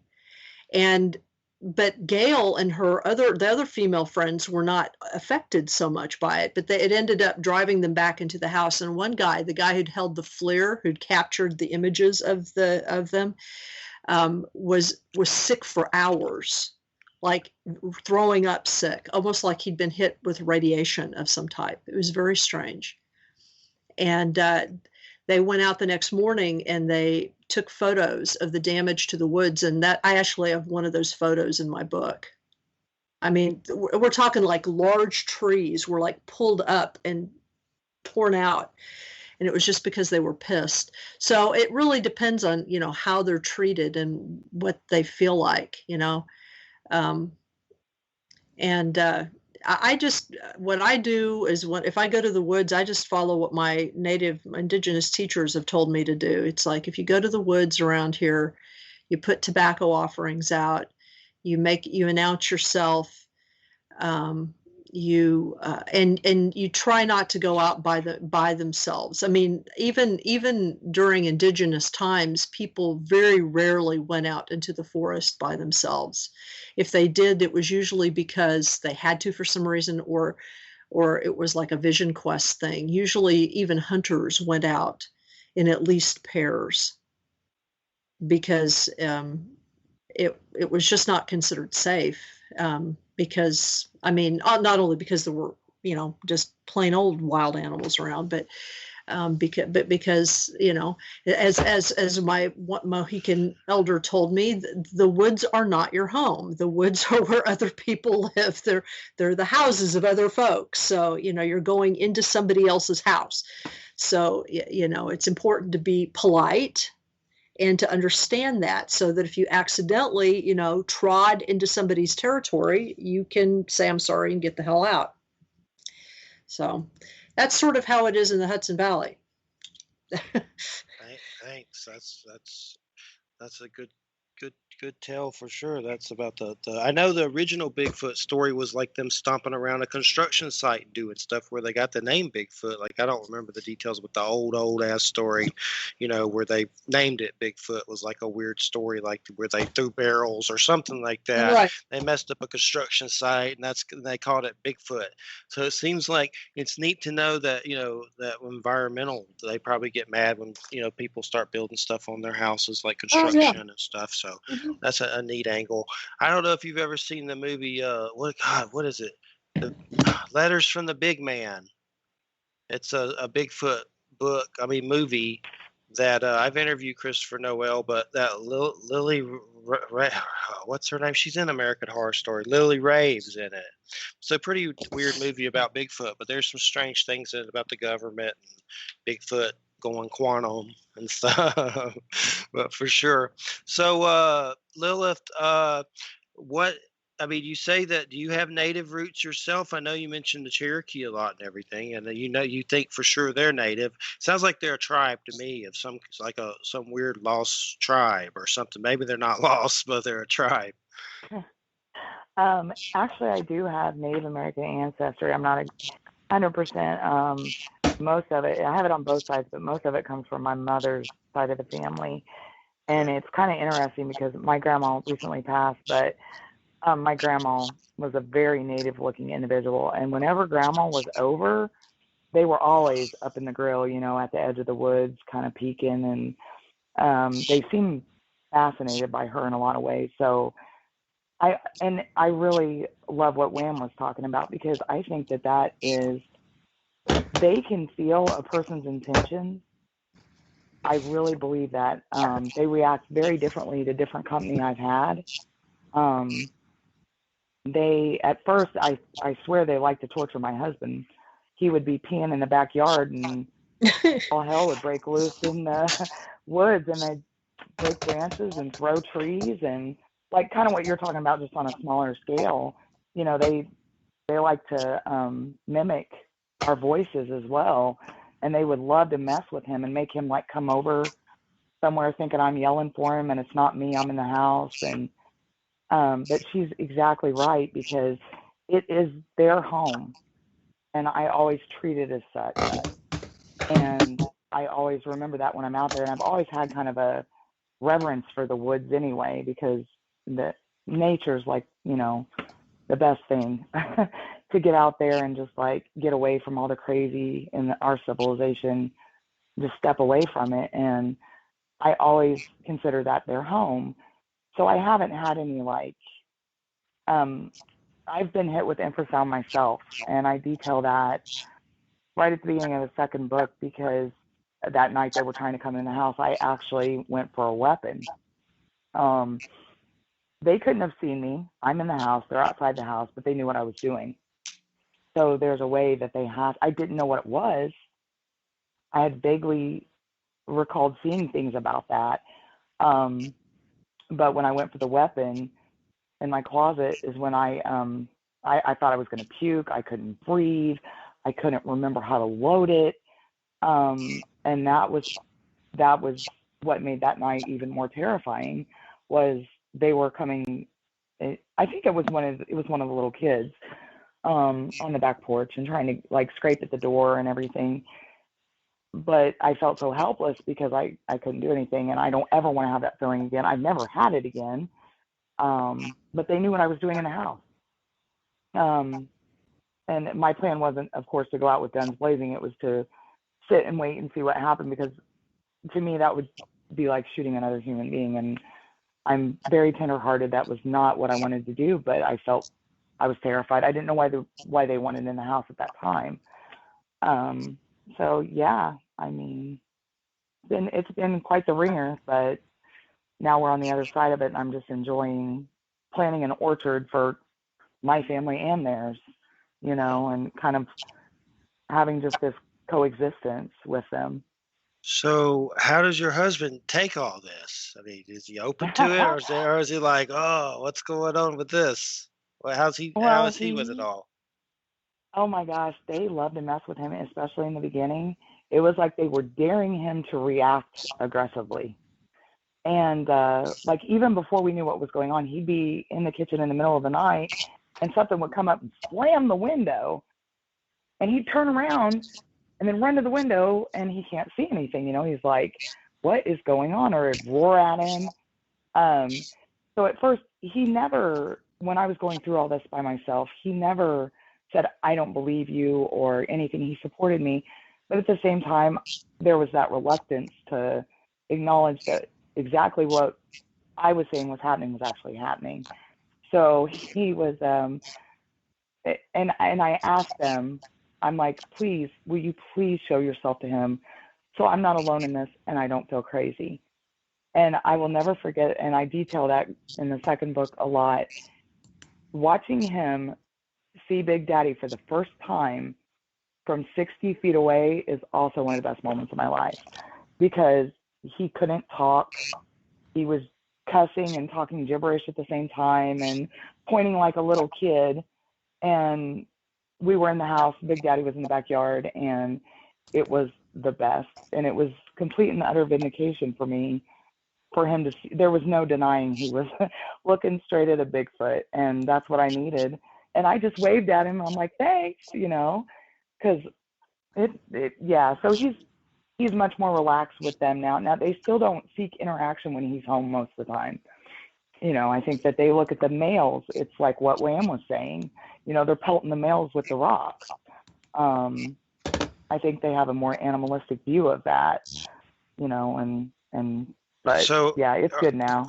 But Gail and the other female friends were not affected so much by it, but it ended up driving them back into the house. And one guy, the guy who'd held the FLIR, who'd captured the images of them, was sick for hours, like throwing up sick, almost like he'd been hit with radiation of some type. It was very strange. And they went out the next morning and they took photos of the damage to the woods, and that I actually have one of those photos in my book. I mean, we're talking like large trees were like pulled up and torn out, and it was just because they were pissed. So it really depends on, how they're treated and what they feel like, And I just, what I do is if I go to the woods, I just follow what my native indigenous teachers have told me to do. It's like, if you go to the woods around here, you put tobacco offerings out, you announce yourself, and you try not to go out by themselves. I mean, even during indigenous times, people very rarely went out into the forest by themselves. If they did, it was usually because they had to for some reason, or it was like a vision quest thing. Usually even hunters went out in at least pairs, because it was just not considered safe. Because, I mean, not only because there were, just plain old wild animals around, but because, as my Mohican elder told me, the woods are not your home. The woods are where other people live. They're the houses of other folks. So, you're going into somebody else's house. So, it's important to be polite and to understand that, so that if you accidentally, trod into somebody's territory, you can say, I'm sorry, and get the hell out. So that's sort of how it is in the Hudson Valley. Thanks. That's a good tell for sure. That's about the I know the original Bigfoot story was like them stomping around a construction site doing stuff where they got the name Bigfoot. Like, I don't remember the details, but the old ass story, where they named it Bigfoot, was like a weird story, like where they threw barrels or something like that. Right. They messed up a construction site, and they called it Bigfoot. So it seems like it's neat to know that, that environmental, they probably get mad when, people start building stuff on their houses, like construction and stuff. So that's a neat angle. I don't know if you've ever seen the movie, what is it? The Letters from the Big Man. It's a Bigfoot movie that I've interviewed Christopher Noel, but that Lily, what's her name? She's in American Horror Story. Lily Rave's in it. It's a pretty weird movie about Bigfoot, but there's some strange things in it about the government and Bigfoot going quantum and stuff. But for sure. So, Lilith, you say that, do you have native roots yourself? I know you mentioned the Cherokee a lot and everything, and you think for sure they're native. Sounds like they're a tribe to me, of some weird lost tribe or something. Maybe they're not lost, but they're a tribe. Actually, I do have Native American ancestry. I'm not 100%. Most of it, I have it on both sides, but most of it comes from my mother's side of the family. And it's kind of interesting because my grandma recently passed, but my grandma was a very native-looking individual. And whenever grandma was over, they were always up in the grill, at the edge of the woods, kind of peeking. And they seemed fascinated by her in a lot of ways. So I really love what Wham was talking about, because I think that is, they can feel a person's intentions. I really believe that. They react very differently to different company I've had. At first, I swear they liked to torture my husband. He would be peeing in the backyard and all hell would break loose in the woods, and they'd break branches and throw trees, and like kind of what you're talking about, just on a smaller scale. They like to mimic our voices as well, and they would love to mess with him and make him like come over somewhere thinking I'm yelling for him, and it's not me, I'm in the house. And but she's exactly right, because it is their home, and I always treat it as such. And I always remember that when I'm out there, and I've always had kind of a reverence for the woods anyway, because the nature's like, the best thing to get out there and just like get away from all the crazy in our civilization, just step away from it. And I always consider that their home. So I haven't had any I've been hit with infrasound myself, and I detail that right at the beginning of the second book, because that night they were trying to come in the house, I actually went for a weapon. They couldn't have seen me. I'm in the house, they're outside the house, but they knew what I was doing. So there's a way that I didn't know what it was. I had vaguely recalled seeing things about that. But when I went for the weapon in my closet is when I I thought I was going to puke. I couldn't breathe. I couldn't remember how to load it. And that was what made that night even more terrifying. Was they were coming. I think it was one of the little kids on the back porch and trying to like scrape at the door and everything. But I felt so helpless because I couldn't do anything, and I don't ever want to have that feeling again. I've never had it again. But they knew what I was doing in the house. And my plan wasn't, of course, to go out with guns blazing. It was to sit and wait and see what happened, because to me that would be like shooting another human being. And I'm very tenderhearted. That was not what I wanted to do, but I felt I was terrified. I didn't know why they wanted in the house at that time. So yeah, I mean, it's been quite the ringer, but now we're on the other side of it, and I'm just enjoying planting an orchard for my family and theirs, you know, and kind of having just this coexistence with them. So how does your husband take all this? I mean, is he open to it, or is he like, oh, what's going on with this? Well, how Well, is he with it all? oh my gosh, they love to mess with him, especially in the beginning. It was like they were daring him to react aggressively. And like even before we knew what was going on, he'd be in the kitchen in the middle of the night and something would come up and slam the window, and he'd turn around and then run to the window, and he can't see anything. You know, he's like, what is going on? Or it'd roar at him. So at first, he never, when I was going through all this by myself, he never said, I don't believe you or anything. He supported me. But at the same time, there was that reluctance to acknowledge that exactly what I was saying was actually happening. So he was, and I asked them, I'm like, please, will you please show yourself to him so I'm not alone in this and I don't feel crazy. And I will never forget, and I detail that in the second book a lot, watching him see Big Daddy for the first time from 60 feet away is also one of the best moments of my life, because he couldn't talk. He was cussing and talking gibberish at the same time and pointing like a little kid. And we were in the house, Big Daddy was in the backyard, and it was the best. And it was complete and utter vindication for me, for him to see. There was no denying he was looking straight at a Bigfoot, and that's what I needed. And I just waved at him. I'm like, thanks, you know, because yeah. So he's much more relaxed with them now. Now they still don't seek interaction when he's home most of the time. You know, I think that they look at the males. It's like what Wham was saying. You know, they're pelting the males with the rocks. I think they have a more animalistic view of that. You know, but so, yeah, it's good now.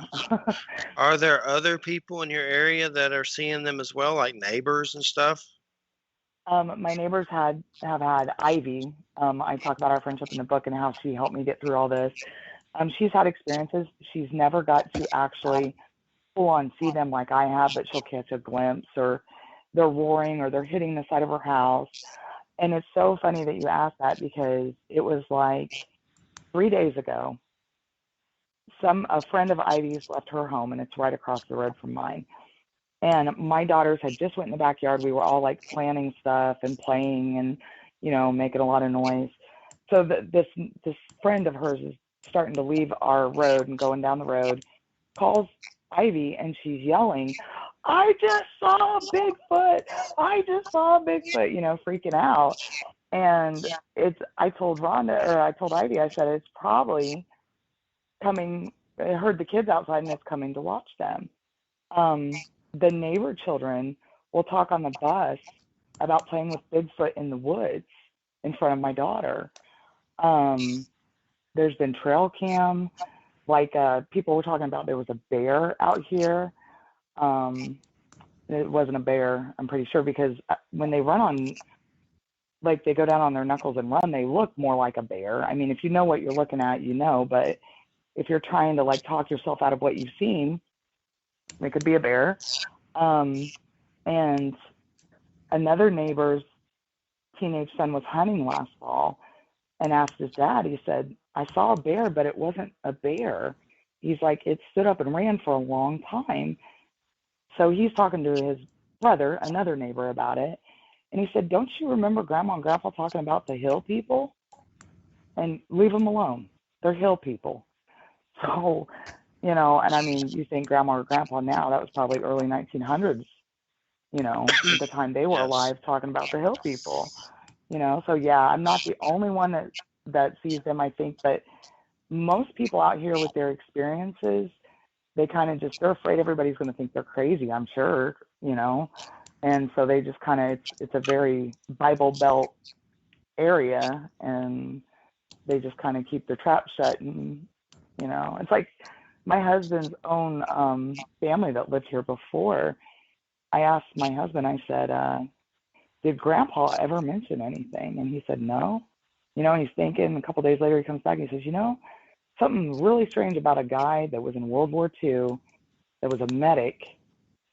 Are there other people in your area that are seeing them as well, like neighbors and stuff? My neighbors have had Ivy. I talk about our friendship in the book and how she helped me get through all this. She's had experiences. She's never got to actually full on see them like I have, but she'll catch a glimpse, or they're roaring, or they're hitting the side of her house. And it's so funny that you asked that, because it was like 3 days ago, a friend of Ivy's left her home, and it's right across the road from mine. And my daughters had just went in the backyard. We were all like planning stuff and playing and, you know, making a lot of noise. So this friend of hers is starting to leave our road and going down the road, calls Ivy, and she's yelling, I just saw a Bigfoot. I just saw a Bigfoot, you know, freaking out. And I told Ivy, I said, it's probably coming. I heard the kids outside, and it's coming to watch them. The neighbor children will talk on the bus about playing with Bigfoot in the woods in front of my daughter. There's been trail cam, like people were talking about there was a bear out here. It wasn't a bear, I'm pretty sure, because when they run on, like they go down on their knuckles and run, they look more like a bear. I mean, if you know what you're looking at, you know, but if you're trying to like talk yourself out of what you've seen, it could be a bear. And another neighbor's teenage son was hunting last fall and asked his dad, he said, I saw a bear, but it wasn't a bear. He's like, it stood up and ran for a long time. So he's talking to his brother, another neighbor, about it. And he said, don't you remember Grandma and Grandpa talking about the hill people? And leave them alone. They're hill people. So, you know, and I mean, you think Grandma or Grandpa now, that was probably early 1900s, you know, the time they were Yes. alive, talking about the hill people, you know. So, yeah, I'm not the only one that sees them, I think. But most people out here with their experiences, they kind of just, they're afraid everybody's going to think they're crazy, I'm sure, you know. And so they just kind of, it's a very Bible Belt area, and they just kind of keep their trap shut. And, you know, it's like my husband's own family that lived here before. I asked my husband, I said, did Grandpa ever mention anything? And he said, no. You know, and he's thinking. A couple of days later, he comes back and he says, you know, something really strange about a guy that was in World War II, that was a medic,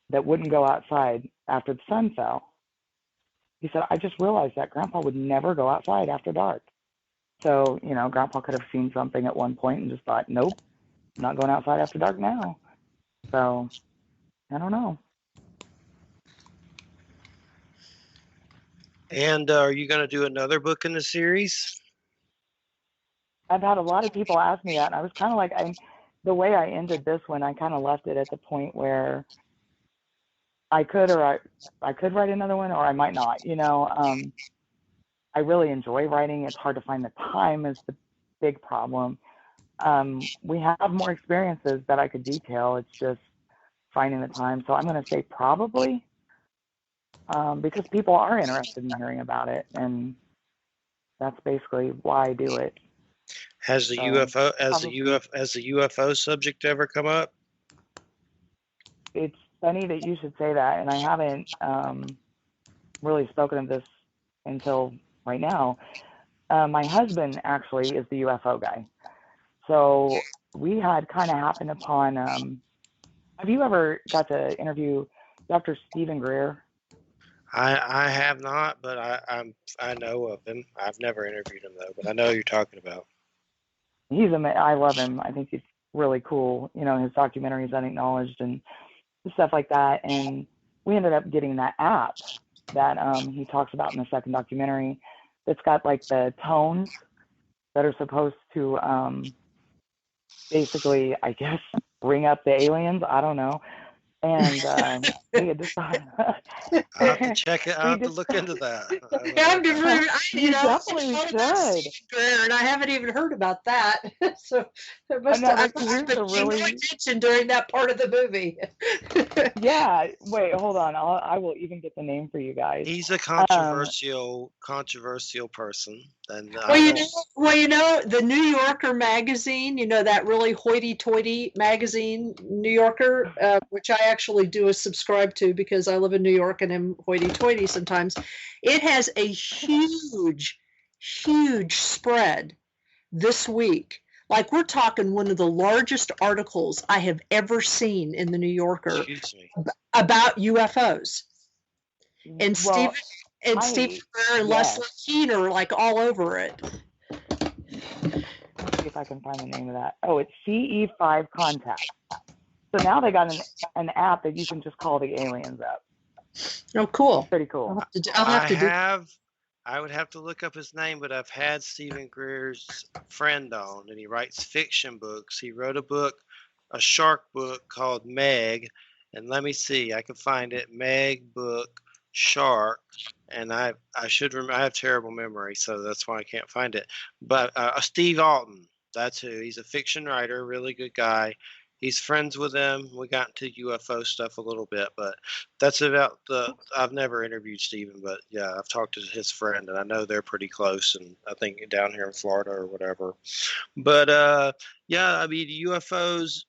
that wouldn't go outside after the sun fell. He said, I just realized that Grandpa would never go outside after dark. So, you know, Grandpa could have seen something at one point and just thought, nope, I'm not going outside after dark now. So, I don't know. And are you going to do another book in the series? I've had a lot of people ask me that, and I was kind of like, the way I ended this one, I kind of left it at the point where I could, or I could write another one, or I might not. You know, I really enjoy writing. It's hard to find the time is the big problem. We have more experiences that I could detail. It's just finding the time. So I'm going to say probably, because people are interested in hearing about it, and that's basically why I do it. Has the UFO subject ever come up? It's funny that you should say that, and I haven't really spoken of this until right now. My husband actually is the UFO guy, so we had kind of happened upon. Have you ever got to interview Dr. Stephen Greer? I have not, but I know of him. I've never interviewed him though, but I know who you're talking about. I love him. I think he's really cool. You know, his documentaries Unacknowledged and stuff like that. And we ended up getting that app that he talks about in the second documentary. That's got like the tones that are supposed to basically, I guess, bring up the aliens. I don't know. And we had decided. I'll have to check it. I'll have to look into that. You definitely should. And I haven't even heard about that. So there must have been paying attention during that part of the movie. Yeah. Wait, hold on. I will even get the name for you guys. He's a controversial person. And well, you know, the New Yorker magazine, you know, that really hoity-toity magazine, New Yorker, which I actually do subscribe to because I live in New York and am hoity-toity sometimes. It has a huge spread this week. Like, we're talking one of the largest articles I have ever seen in the New Yorker about UFOs. And Stephen Greer and Leslie Keene are like all over it. Let's see if I can find the name of that. Oh, it's CE5 Contact. So now they got an app that you can just call the aliens up. Oh, cool. Pretty cool. I would have to look up his name, but I've had Stephen Greer's friend on, and he writes fiction books. He wrote a shark book called Meg, and let me see, I can find it, Meg book, Shark, and I should remember. I have terrible memory, so that's why I can't find it. But Steve Alton, that's who. He's a fiction writer, really good guy. He's friends with them. We got into UFO stuff a little bit, but that's about I've never interviewed Stephen, but yeah, I've talked to his friend, and I know they're pretty close, and I think down here in Florida or whatever. But yeah, I mean, UFOs,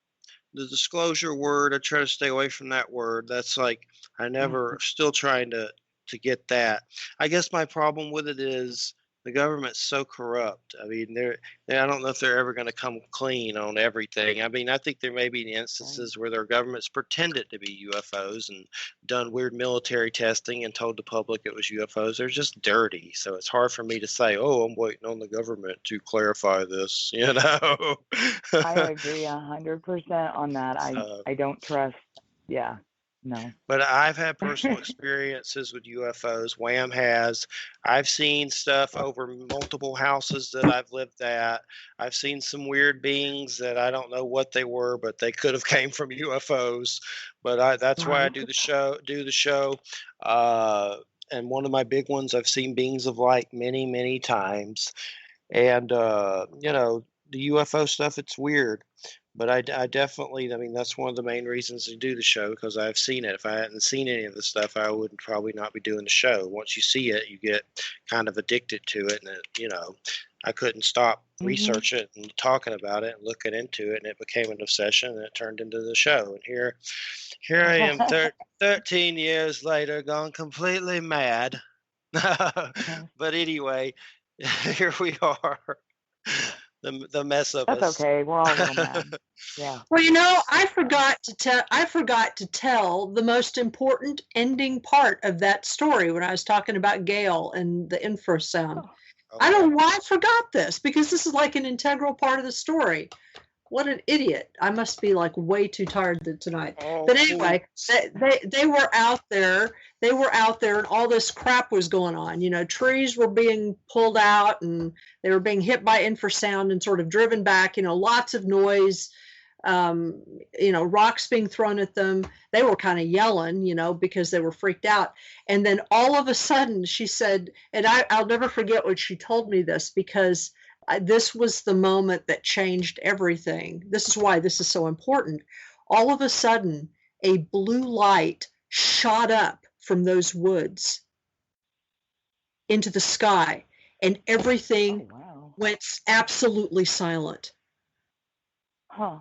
the disclosure word, I try to stay away from that word. That's like, still trying to get that. I guess my problem with it is the government's so corrupt. I mean, I don't know if they're ever going to come clean on everything. I mean, I think there may be instances where their government's pretended to be UFOs and done weird military testing and told the public it was UFOs. They're just dirty. So it's hard for me to say, oh, I'm waiting on the government to clarify this, you know? I agree 100% on that. I don't trust. Yeah. No. But I've had personal experiences with UFOs. Wham has. I've seen stuff over multiple houses that I've lived at. I've seen some weird beings that I don't know what they were, but they could have came from UFOs. But that's why I Right. do the show. And one of my big ones, I've seen beings of light many, many times. And the UFO stuff, it's weird. But I definitely, I mean, that's one of the main reasons to do the show, because I've seen it. If I hadn't seen any of the stuff, I would probably not be doing the show. Once you see it, you get kind of addicted to it. And, I couldn't stop researching it and talking about it and looking into it. And it became an obsession, and it turned into the show. And here I am 13 years later, gone completely mad. But anyway, here we are. The mess of That's us. okay. We're all a little mad. Yeah. Well, I forgot to tell the most important ending part of that story when I was talking about Gail and the infrasound. Okay. I don't know why I forgot this, because this is like an integral part of the story. What an idiot. I must be like way too tired tonight. But anyway, they were out there. They were out there, and all this crap was going on. Trees were being pulled out, and they were being hit by infrasound and sort of driven back. Lots of noise. Rocks being thrown at them. They were kind of yelling, because they were freaked out. And then all of a sudden, she said, and I'll never forget when she told me this, because this was the moment that changed everything. This is why this is so important. All of a sudden, a blue light shot up from those woods into the sky, and everything went absolutely silent. Huh.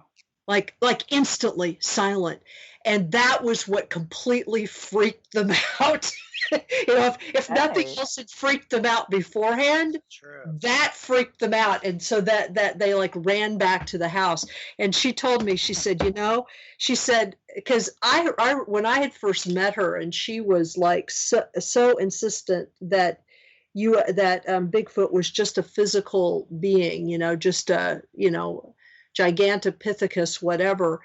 Like instantly silent. And that was what completely freaked them out. If nothing else had freaked them out beforehand, that freaked them out. And so that they like ran back to the house. And she told me, she said, because I when I had first met her, and she was like so insistent that Bigfoot was just a physical being, just a, Gigantopithecus, whatever.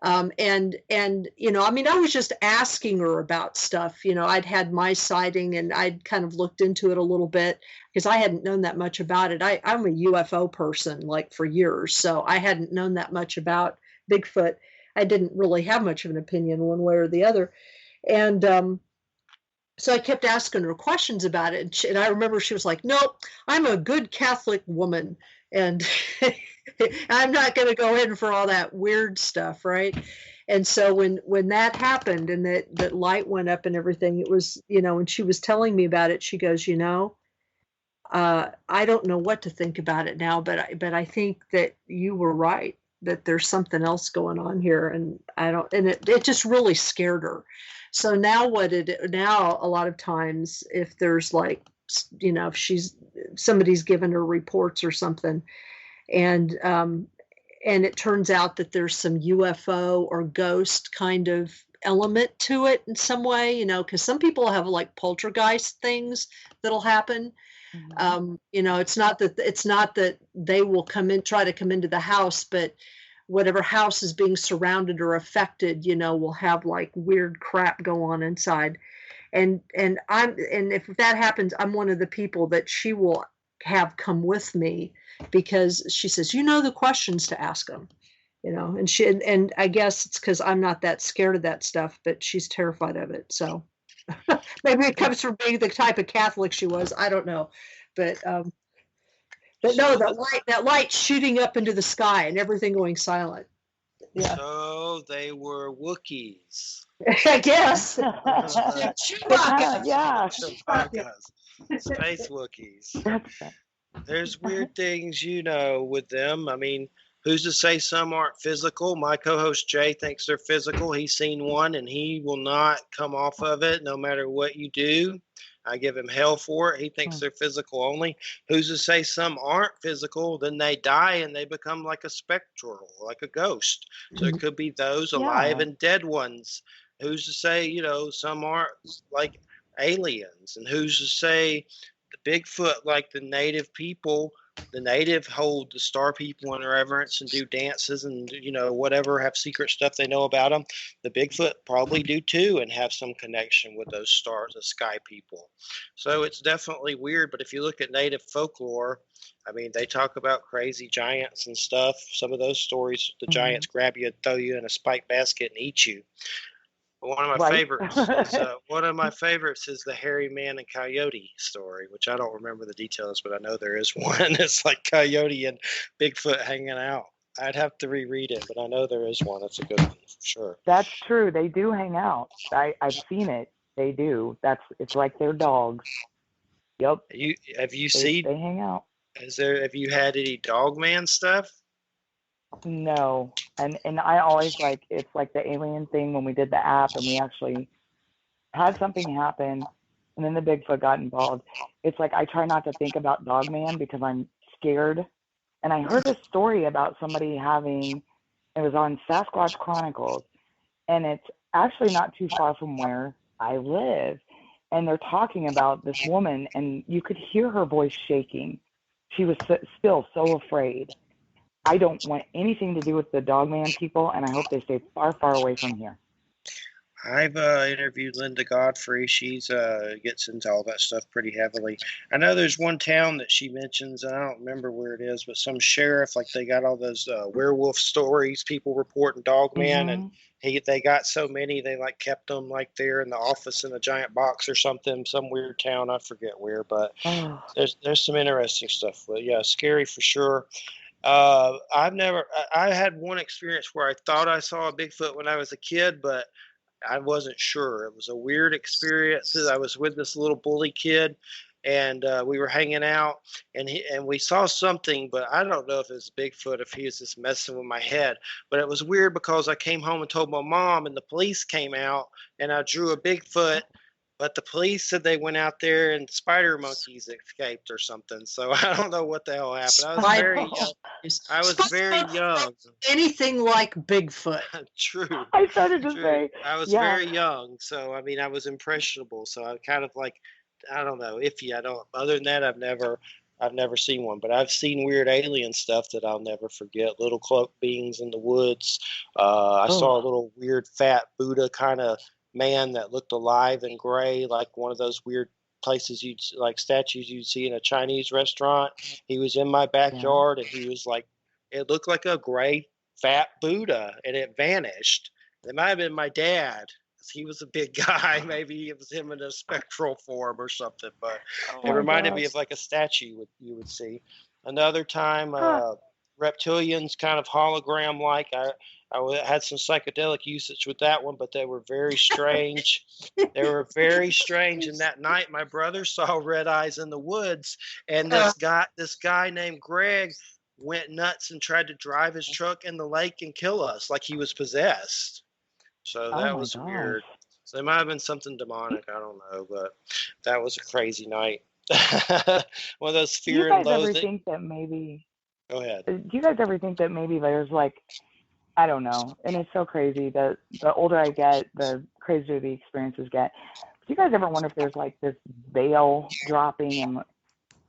And I was just asking her about stuff. I'd had my sighting, and I'd kind of looked into it a little bit, because I hadn't known that much about it. I'm a UFO person, like, for years, so I hadn't known that much about Bigfoot. I didn't really have much of an opinion one way or the other. And so I kept asking her questions about it. And I remember she was like, "Nope, I'm a good Catholic woman, and I'm not going to go in for all that weird stuff," right? And so when that happened, and that light went up and everything, it was, when she was telling me about it, she goes, I don't know what to think about it now, but I think that you were right, that there's something else going on here, and it just really scared her. So now now a lot of times, if there's like, if somebody's given her reports or something, and it turns out that there's some UFO or ghost kind of element to it in some way, because some people have like poltergeist things that'll happen. Mm-hmm. It's not that they will try to come into the house, but whatever house is being surrounded or affected, will have like weird crap go on inside. And if that happens, I'm one of the people that she will have come with me, because she says, the questions to ask them, and I guess it's because I'm not that scared of that stuff, but she's terrified of it. So maybe it comes from being the type of Catholic she was. I don't know, but no, that light shooting up into the sky and everything going silent. Yeah. So they were Wookiees. I guess. Chewbacca. Yeah. Space Wookiees. There's weird things, with them. I mean, who's to say some aren't physical? My co-host Jay thinks they're physical. He's seen one, and he will not come off of it no matter what you do. I give him hell for it. He thinks they're physical only. Who's to say some aren't physical? Then they die and they become like a spectral, like a ghost. So it could be those alive and dead ones. Who's to say, some aren't like aliens? And who's to say the Bigfoot, like the native people, the native hold the star people in reverence and do dances and, you know, whatever, have secret stuff they know about them. The Bigfoot probably do too and have some connection with those stars, the sky people. So it's definitely weird. But if you look at native folklore, I mean, they talk about crazy giants and stuff. Some of those stories, the giants grab you and throw you in a spiked basket and eat you. One of my favorites is the hairy man and coyote story, which I don't remember the details, but I know there is one. It's like coyote and Bigfoot hanging out. I'd have to reread it, but I know there is one. That's a good one for sure. That's true. They do hang out. I've seen it. They do. It's like they're dogs. Yep. Have you seen? They hang out. Have you had any dog man stuff? No, and I always it's like the alien thing when we did the app and we actually had something happen and then the Bigfoot got involved. It's like I try not to think about Dogman because I'm scared. And I heard a story about somebody it was on Sasquatch Chronicles, and it's actually not too far from where I live. And they're talking about this woman, and you could hear her voice shaking. She was still so afraid. I don't want anything to do with the Dogman people, and I hope they stay far, far away from here. I've interviewed Linda Godfrey. She's gets into all that stuff pretty heavily. I know there's one town that she mentions, and I don't remember where it is, but some sheriff, like they got all those werewolf stories, people reporting Dogman, and they got so many they like kept them like there in the office in a giant box or something, some weird town, I forget where, but there's some interesting stuff. But yeah, scary for sure. I had one experience where I thought I saw a Bigfoot when I was a kid, but I wasn't sure. It was a weird experience. I was with this little bully kid, and we were hanging out, and we saw something, but I don't know if it was Bigfoot, if he was just messing with my head. But it was weird because I came home and told my mom, and the police came out, and I drew a Bigfoot. But the police said they went out there and spider monkeys escaped or something. So I don't know what the hell happened. I was very young. Anything like Bigfoot. True. I started to say. I was very young. So, I mean, I was impressionable. So I kind of like, I don't know, iffy. Other than that, I've never seen one. But I've seen weird alien stuff that I'll never forget. Little cloaked beings in the woods. I saw a little weird fat Buddha kind of man that looked alive and gray, like one of those weird places statues you'd see in a Chinese restaurant. He was in my backyard, and he was like, it looked like a gray fat Buddha, and it vanished. It might have been my dad. He was a big guy. Maybe it was him in a spectral form or something, but it reminded me of like a statue you would see. Another time, reptilians kind of hologram like. I had some psychedelic usage with that one, but they were very strange. And that night, my brother saw red eyes in the woods, and this guy named Greg went nuts and tried to drive his truck in the lake and kill us like he was possessed. So that was weird. So it might have been something demonic. I don't know, but that was a crazy night. One of those fear and loathing. Do you guys ever think that maybe? Go ahead. Do you guys ever think that maybe there's like, I don't know, and it's so crazy that the older I get, the crazier the experiences get. Do you guys ever wonder if there's like this veil dropping and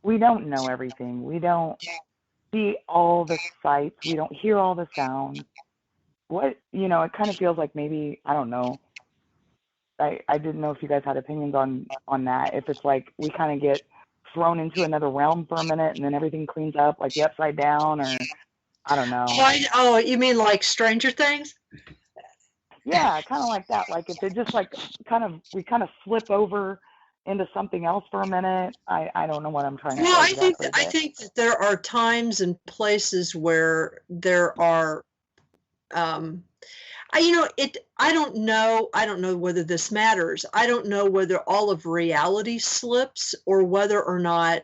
we don't know everything? We don't see all the sights. We don't hear all the sounds. It kind of feels like maybe, I don't know. I didn't know if you guys had opinions on that. If it's like we kind of get thrown into another realm for a minute and then everything cleans up like the Upside Down, or I don't know. Oh, you mean like Stranger Things? Yeah, kind of like that. Like if it just like we kind of flip over into something else for a minute. I don't know what I'm trying to say. Well, I think that there are times and places where there are, I don't know whether this matters. I don't know whether all of reality slips or whether or not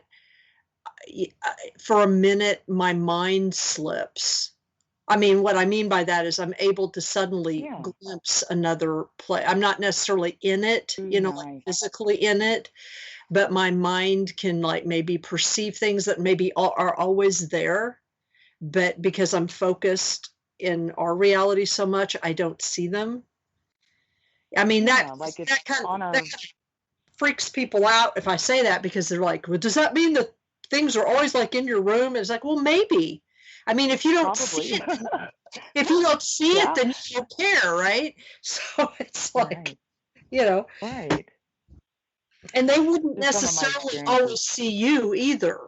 for a minute my mind slips. I mean, what I mean by that is I'm able to suddenly glimpse another place. I'm not necessarily in it, like physically in it, but my mind can like maybe perceive things that maybe are always there, but because I'm focused in our reality so much, I don't see them. I mean, that kind of freaks people out if I say that, because they're like, well, does that mean that things are always like in your room. And it's like, well, maybe. I mean, if you don't see Probably. it, if you don't see Yeah. it, then you don't care, right? So it's like, Right. you know, Right. and they wouldn't Just some of my necessarily experiences. always see you either,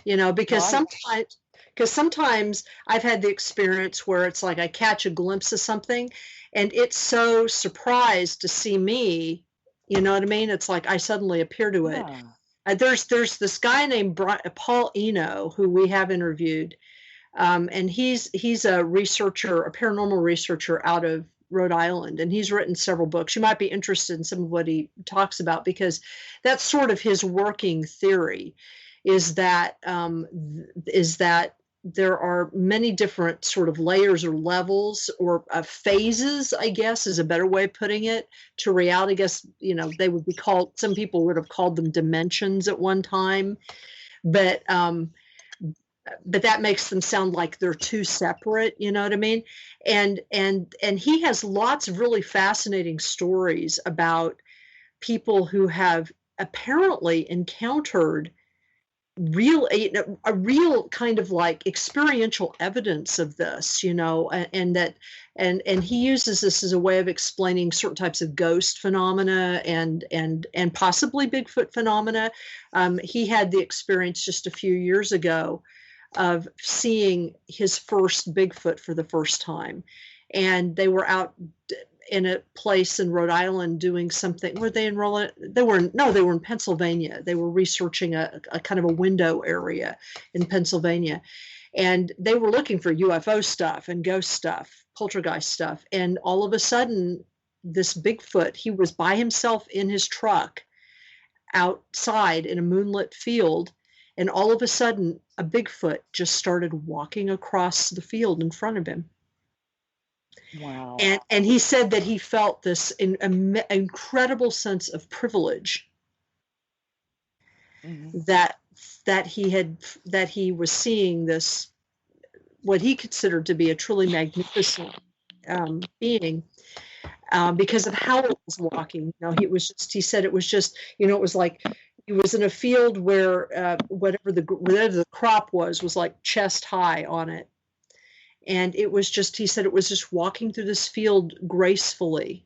you know, because Right. sometimes I've had the experience where it's like I catch a glimpse of something and it's so surprised to see me, you know what I mean? It's like I suddenly appear to it. Yeah. There's this guy named Paul Eno who we have interviewed, and he's a researcher, a paranormal researcher out of Rhode Island, and he's written several books. You might be interested in some of what he talks about because that's sort of his working theory, is that there are many different sort of layers or levels or phases, I guess is a better way of putting it, to reality. I guess, you know, they would be called, some people would have called them dimensions at one time, but that makes them sound like they're two separate, you know what I mean? And he has lots of really fascinating stories about people who have apparently encountered a real kind of like experiential evidence of this, you know, and that and he uses this as a way of explaining certain types of ghost phenomena and possibly Bigfoot phenomena. He had the experience just a few years ago of seeing his first Bigfoot for the first time, and they were out in a place in Rhode Island doing something. Were they in Rhode? They were in Pennsylvania. They were researching a kind of a window area in Pennsylvania, and they were looking for UFO stuff and ghost stuff, poltergeist stuff. And all of a sudden, this Bigfoot, he was by himself in his truck outside in a moonlit field, and all of a sudden, a Bigfoot just started walking across the field in front of him. Wow. And he said that he felt this incredible sense of privilege, Mm-hmm. that he was seeing this, what he considered to be a truly magnificent being, because of how it was walking. You know, he said it was just, you know, it was like he was in a field where whatever the crop was like chest high on it. And it was just, he said it was just walking through this field gracefully,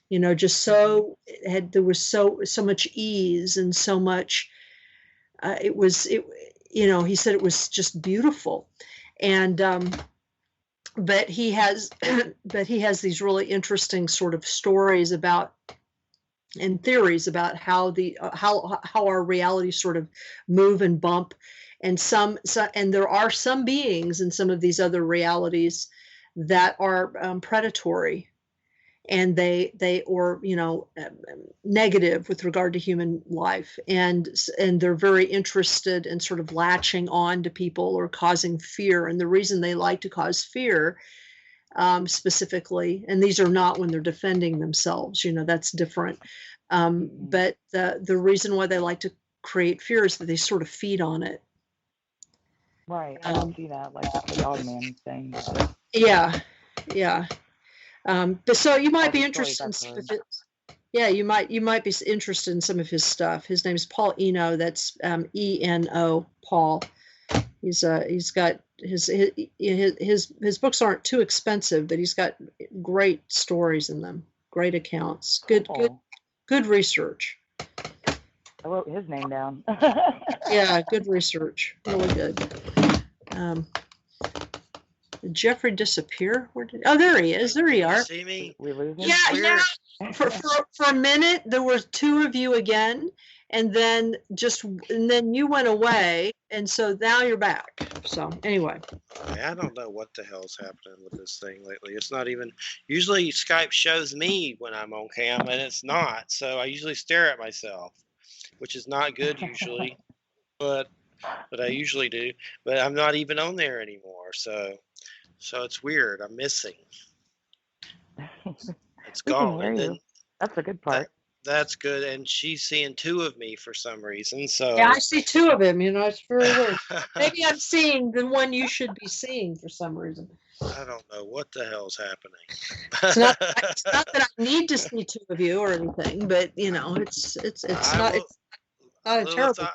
you know, just so there was so much ease and so much, you know, he said it was just beautiful. And, but he has these really interesting sort of stories about, and theories about how our reality sort of move and bump. And and there are some beings in some of these other realities that are predatory, and they or, you know, negative with regard to human life, and they're very interested in sort of latching on to people or causing fear. And the reason they like to cause fear, specifically, and these are not when they're defending themselves, you know, that's different. But the reason why they like to create fear is that they sort of feed on it. Right. I can see that, like the dog man thing. Yeah. But so you might be interested in some of it. Yeah, you might be interested in some of his stuff. His name is Paul Eno. That's Eno, Paul. He's got his books aren't too expensive, but he's got great stories in them, great accounts, good research. I wrote his name down. Yeah, good research, really good. Did Jeffrey disappear? Oh, there he is. There you are. See me? We lose him? Yeah. For a minute, there were two of you again, and then you went away, and so now you're back. So anyway, I don't know what the hell's happening with this thing lately. It's not even. Usually Skype shows me when I'm on cam, and it's not. So I usually stare at myself, which is not good usually, but I usually do. But I'm not even on there anymore. So it's weird. I'm missing. It's gone. We can hear you. That's a good part. That's good. And she's seeing two of me for some reason. So yeah, I see two of him. You know, it's very weird. Maybe I'm seeing the one you should be seeing for some reason. I don't know what the hell's happening. It's not that I need to see two of you or anything, but you know, it's not a terrible.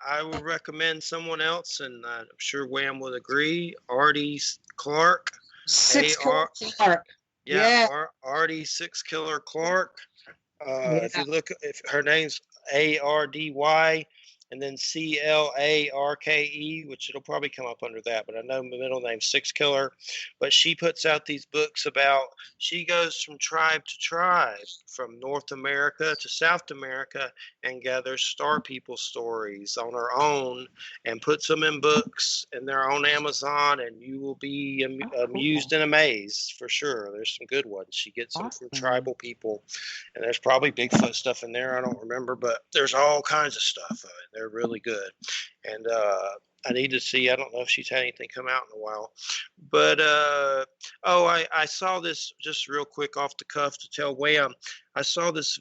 I will recommend someone else, and I'm sure Wham would agree. Artie Clark, Six AR, Clark. yeah, Yeah. Artie Six Killer Clark. If Yeah. you look, if her name's ARDY and then CLARKE, which it'll probably come up under that, but I know my middle name's Six Killer. But she puts out these books about, she goes from tribe to tribe, from North America to South America, and gathers star people stories on her own and puts them in books, and they're on Amazon, and you will be amused Cool. and amazed for sure. There's some good ones. She gets them from Awesome. tribal people, and there's probably Bigfoot stuff in there. I don't remember, but there's all kinds of stuff. They're really good. And I need to see. I don't know if she's had anything come out in a while, but I saw this just real quick off the cuff to tell Wham. I saw this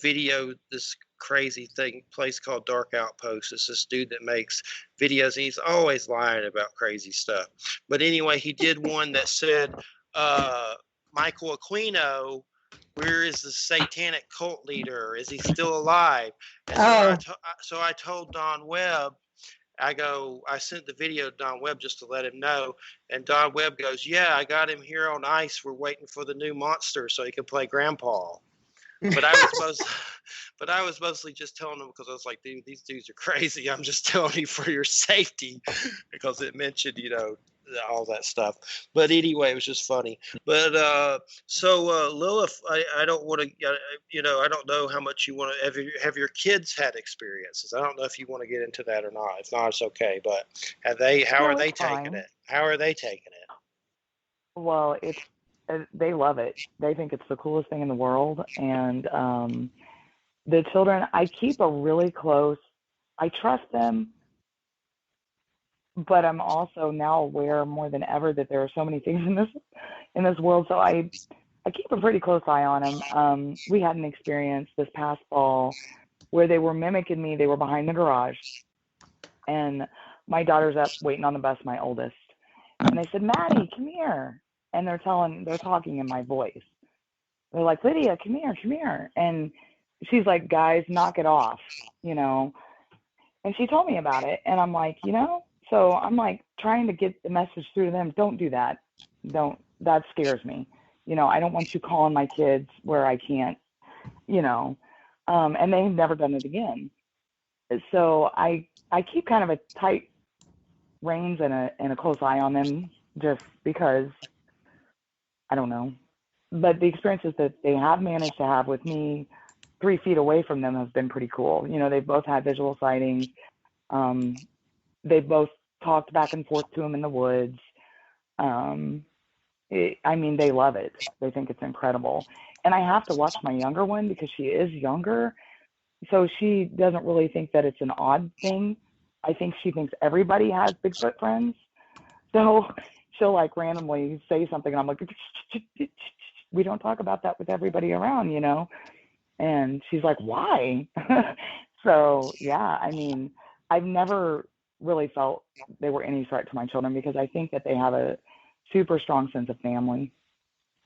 video, this crazy place called Dark Outpost. It's this dude that makes videos, and he's always lying about crazy stuff. But anyway, he did one that said, Michael Aquino, where is the satanic cult leader? Is he still alive? And so I told Don Webb, I sent the video to Don Webb just to let him know. And Don Webb goes, yeah, I got him here on ice. We're waiting for the new monster so he can play Grandpa. But I was mostly just telling them because I was like, dude, these dudes are crazy. I'm just telling you for your safety because it mentioned, all that stuff. But anyway, it was just funny. But Lilith, I don't want to, I don't know how much you want to, have your kids had experiences? I don't know if you want to get into that or not. If not, it's okay. But how are they taking it? How are they taking it? Well, they love it. They think it's the coolest thing in the world. And the children, I keep a really close, I trust them, but I'm also now aware more than ever that there are so many things in this world. So I keep a pretty close eye on them. We had an experience this past fall where they were mimicking me. They were behind the garage, and my daughter's up waiting on the bus, my oldest. And they said, Maddie, come here. And they're talking in my voice. They're like, Lydia, come here. And she's like, guys, knock it off, And she told me about it. And I'm like, so I'm like trying to get the message through to them. Don't do that. That scares me. I don't want you calling my kids where I can't, and they've never done it again. So I keep kind of a tight reins and a close eye on them just because, I don't know. But the experiences that they have managed to have with me 3 feet away from them have been pretty cool. They've both had visual sightings. They both talked back and forth to them in the woods. They love it. They think it's incredible. And I have to watch my younger one because she is younger. So she doesn't really think that it's an odd thing. I think she thinks everybody has Bigfoot friends. So she'll like randomly say something and I'm like, we don't talk about that with everybody around, And she's like, why? So yeah, I've never really felt they were any threat to my children because I think that they have a super strong sense of family.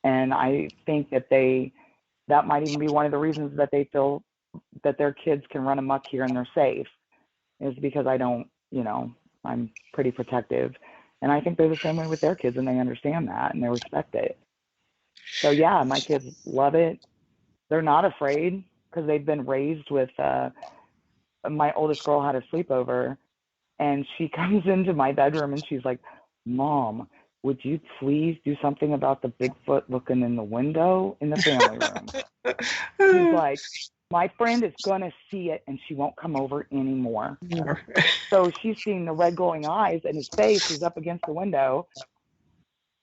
And I think that that might even be one of the reasons that they feel that their kids can run amok here and they're safe, is because I don't, I'm pretty protective. And I think they're the same way with their kids, and they understand that and they respect it. So yeah, my kids love it. They're not afraid because they've been raised with, my oldest girl had a sleepover and she comes into my bedroom and she's like, Mom, would you please do something about the Bigfoot looking in the window in the family room? She's like, my friend is going to see it and she won't come over anymore. So she's seeing the red glowing eyes and his face is up against the window.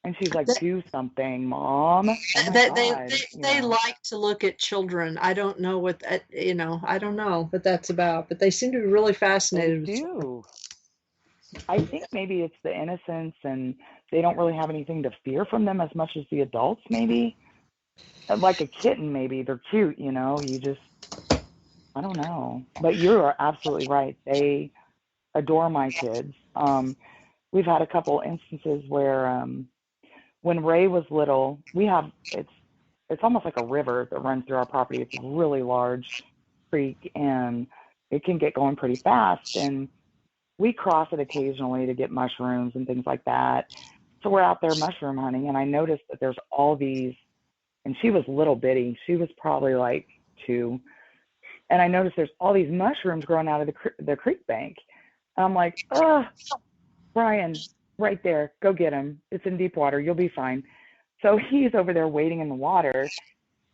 And she's like, do something, Mom. Oh they like to look at children. I don't know what that, I don't know what that's about, but they seem to be really fascinated. They do. I think maybe it's the innocence and they don't really have anything to fear from them as much as the adults, maybe. Like a kitten, maybe. They're cute, I don't know. But you're absolutely right. They adore my kids. We've had a couple instances where when Ray was little, it's almost like a river that runs through our property. It's a really large creek, and it can get going pretty fast. And we cross it occasionally to get mushrooms and things like that. So we're out there mushroom hunting, and I noticed that there's all these, and she was little bitty. She was probably like 2. And I noticed there's all these mushrooms growing out of the creek bank. I'm like, oh, Brian, right there, go get him. It's in deep water. You'll be fine. So he's over there waiting in the water,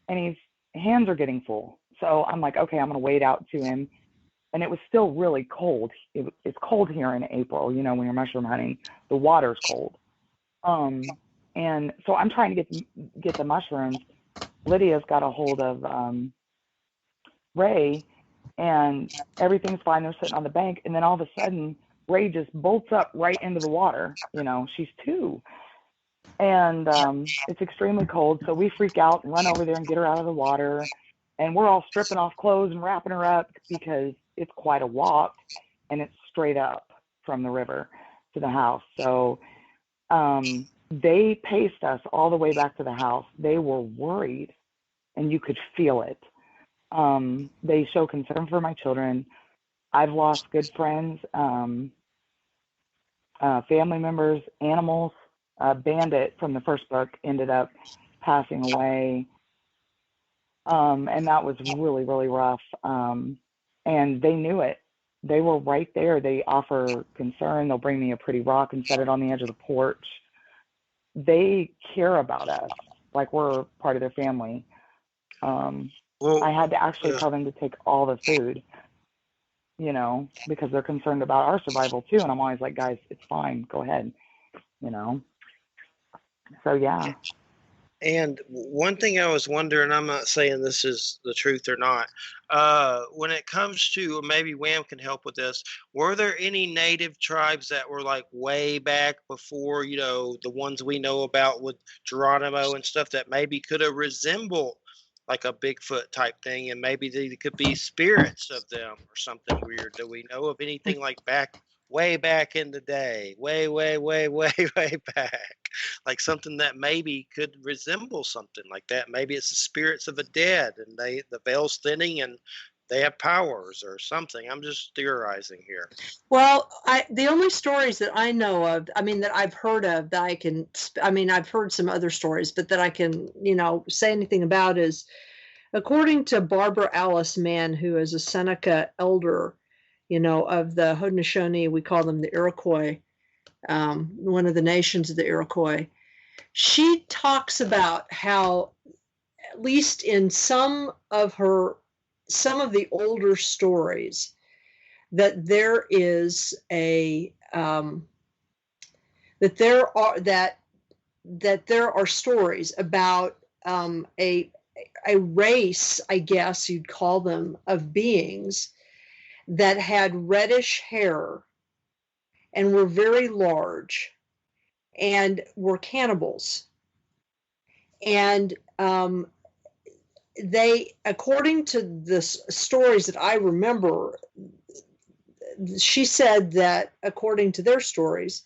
and his hands are getting full. So I'm like, okay, I'm going to wade out to him. And it was still really cold. It's cold here in April, you know, when you're mushroom hunting, the water's cold. And so I'm trying to get the mushrooms. Lydia's got a hold of Ray, and everything's fine. They're sitting on the bank, and then all of a sudden, Ray just bolts up right into the water. You know, she's 2. And it's extremely cold, so we freak out and run over there and get her out of the water. And we're all stripping off clothes and wrapping her up because it's quite a walk, and it's straight up from the river to the house. So they paced us all the way back to the house. They were worried, and you could feel it. They show concern for my children. I've lost good friends, family members, animals. Bandit from the first book ended up passing away. And that was really, really rough. And they knew it. They were right there. They offer concern. They'll bring me a pretty rock and set it on the edge of the porch. They care about us like we're part of their family. Well, I had to actually tell them to take all the food, you know, because they're concerned about our survival too. And I'm always like, guys, it's fine. Go ahead, you know. So, yeah. And one thing I was wondering, I'm not saying this is the truth or not, when it comes to, maybe Wham can help with this, were there any native tribes that were like way back before, you know, the ones we know about with Geronimo and stuff that maybe could have resembled like a Bigfoot type thing, and maybe they could be spirits of them or something weird? Do we know of anything like way back in the day, way back, like something that maybe could resemble something like that? Maybe it's the spirits of the dead, and the veil's thinning, and they have powers or something. I'm just theorizing here. Well, the only stories that I know of, I mean, that I've heard of, that I've heard some other stories, but that I can, you know, say anything about is, according to Barbara Alice Mann, who is a Seneca elder, you know, of the Haudenosaunee, we call them the Iroquois, one of the nations of the Iroquois. She talks about how, at least in some of the older stories, that there is that there are stories about a race, I guess you'd call them, of beings that had reddish hair and were very large and were cannibals. And they, according to the stories that I remember, she said that according to their stories,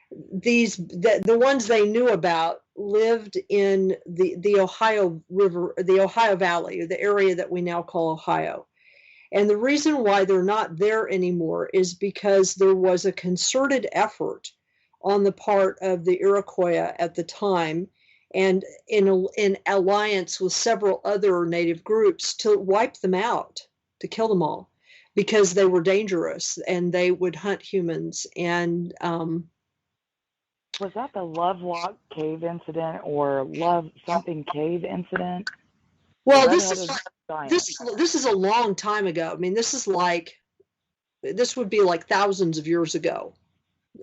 the ones they knew about lived in the Ohio River, the Ohio Valley, the area that we now call Ohio. And the reason why they're not there anymore is because there was a concerted effort on the part of the Iroquois at the time, and in alliance with several other native groups, to wipe them out, to kill them all, because they were dangerous and they would hunt humans. And was that the Lovelock Cave incident or Love Something Cave incident? Well, this is a long time ago. I mean, this would be like thousands of years ago.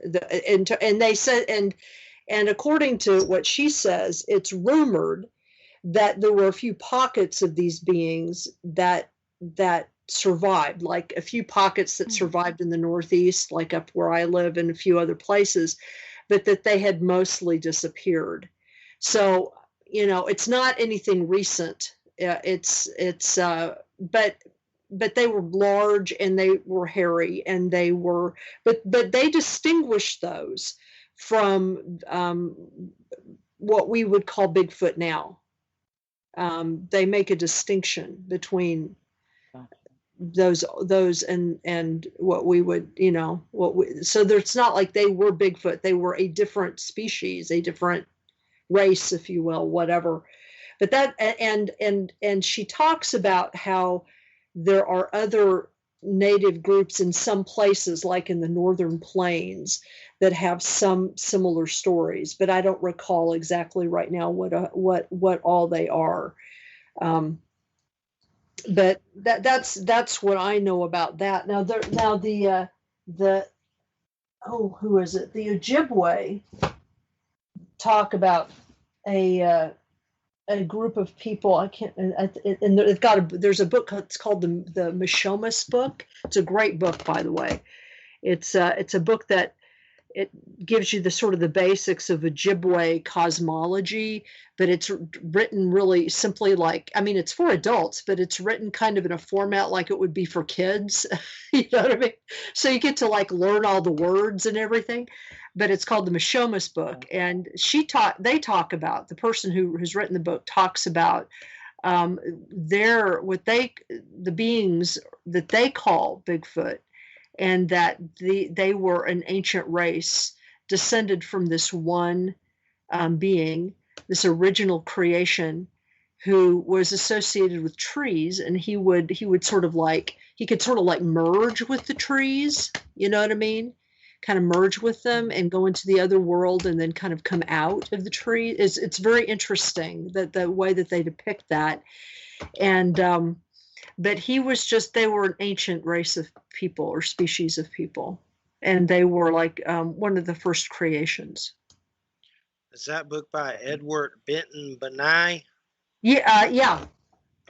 And they said, and according to what she says, it's rumored that there were a few pockets of these beings that survived, like a few pockets that survived in the Northeast, like up where I live, and a few other places, but that they had mostly disappeared. So, you know, it's not anything recent. But they were large and they were hairy, and they were, but they distinguished those from what we would call Bigfoot now. They make a distinction between those and what we would, so it's not like they were Bigfoot. They were a different species, a different race, if you will, whatever. But that, and she talks about how there are other native groups in some places, like in the northern plains, that have some similar stories, but I don't recall exactly right now what all they are. But that's what I know about that. Now the who is it? The Ojibwe talk about a group of people. I can't, and they've got there's a book. It's called the Mishomis book. It's a great book, by the way. It's a book that it gives you the sort of the basics of Ojibwe cosmology, but it's written really simply, like, I mean, it's for adults, but it's written kind of in a format like it would be for kids. You know what I mean? So you get to like learn all the words and everything. But it's called the Mishomis book, and they talk about, the person who's written the book talks about the beings that they call Bigfoot, and that they were an ancient race descended from this one being, this original creation, who was associated with trees, and he could sort of like merge with the trees, you know what I mean? Kind of merge with them and go into the other world and then kind of come out of the tree. It's very interesting, that the way that they depict that. And but they were an ancient race of people, or species of people, and they were like one of the first creations. Is that book by Edward Benton Benai? Yeah, yeah.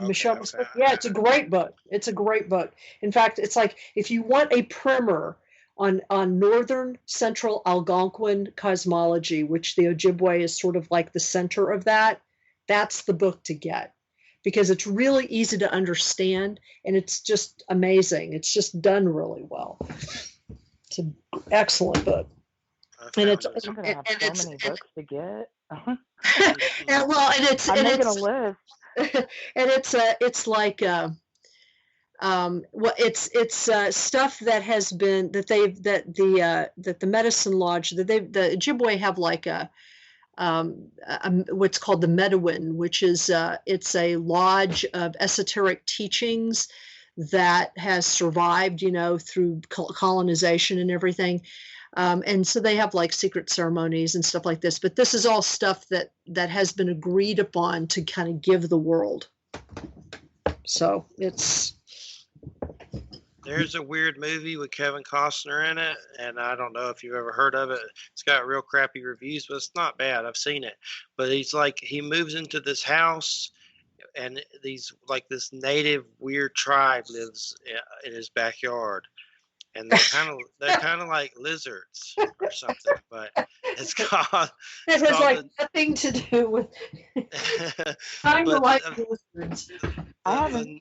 Okay. Yeah, it's a great book. It's a great book. In fact, it's like, if you want a primer on northern central Algonquin cosmology, which the Ojibwe is sort of like the center of that's the book to get, because it's really easy to understand, and it's just amazing. It's just done really well. It's an excellent book. And it's so many books to get. And well, and it's I'm making a list. And it's like well, it's stuff that has been that the medicine lodge, the Ojibwe have like what's called the Medawin, which is it's a lodge of esoteric teachings that has survived, through colonization and everything. And so they have like secret ceremonies and stuff like this, but this is all stuff that has been agreed upon to kind of give the world. So there's a weird movie with Kevin Costner in it, and I don't know if you've ever heard of it. It's got real crappy reviews, but it's not bad. I've seen it. But he moves into this house, and this native weird tribe lives in his backyard. And they're kind of like lizards or something, but it has like nothing to do with kind of like lizards. The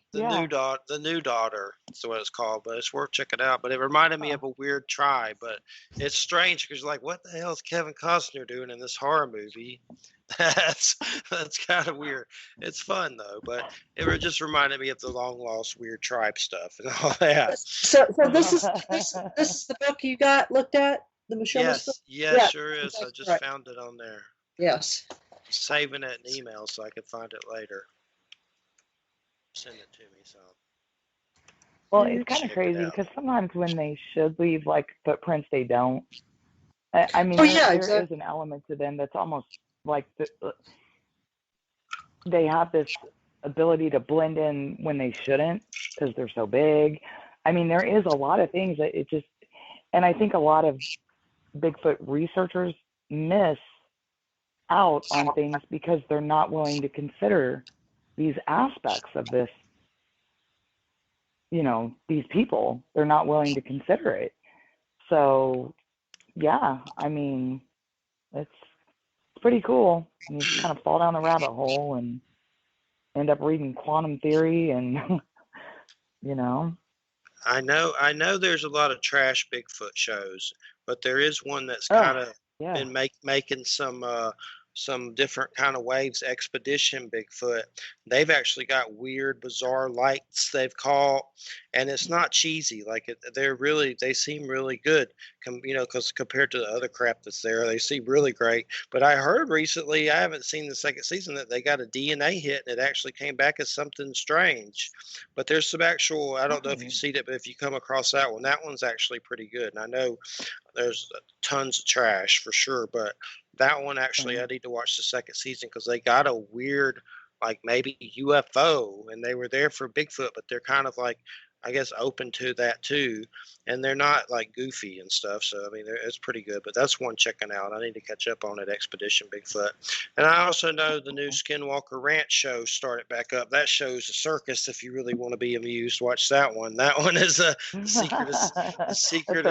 new daughter is what it's called, but it's worth checking out. But it reminded me of a weird tribe, but it's strange because you're like, what the hell is Kevin Costner doing in this horror movie? That's kind of weird. It's fun though, but it just reminded me of the long lost weird tribe stuff and all that. So this is the book you looked at, the Mishomis book? Yeah, sure is. I just found it on there. Yes. Saving it in email so I can find it later. Send it to me, so. Well, it's kind of crazy because sometimes when they should leave like footprints, they don't. I mean, there is an element to them that's almost like they have this ability to blend in when they shouldn't because they're so big. I mean, there is a lot of things that and I think a lot of Bigfoot researchers miss out on things because they're not willing to consider these aspects of this, these people. They're not willing to consider it. So, yeah, I mean, it's pretty cool. You kind of fall down the rabbit hole and end up reading quantum theory and, I know there's a lot of trash Bigfoot shows, but there is one that's kind of been making some some different kind of waves, expedition Bigfoot. They've actually got weird, bizarre lights they've caught, and it's not cheesy. Like they seem really good. Because compared to the other crap that's there, they seem really great. But I heard recently, I haven't seen the second season, that they got a DNA hit and it actually came back as something strange. But there's some actual, I don't know if you've seen it, but if you come across that one's actually pretty good. And I know there's tons of trash for sure, but that one actually, I need to watch the second season because they got a weird, like maybe UFO, and they were there for Bigfoot, but they're kind of like, I guess, open to that too, and they're not like goofy and stuff. So I mean, it's pretty good. But that's one checking out. I need to catch up on it. Expedition Bigfoot, and I also know the new Skinwalker Ranch show started back up. That show's a circus. If you really want to be amused, watch that one. That one is the secret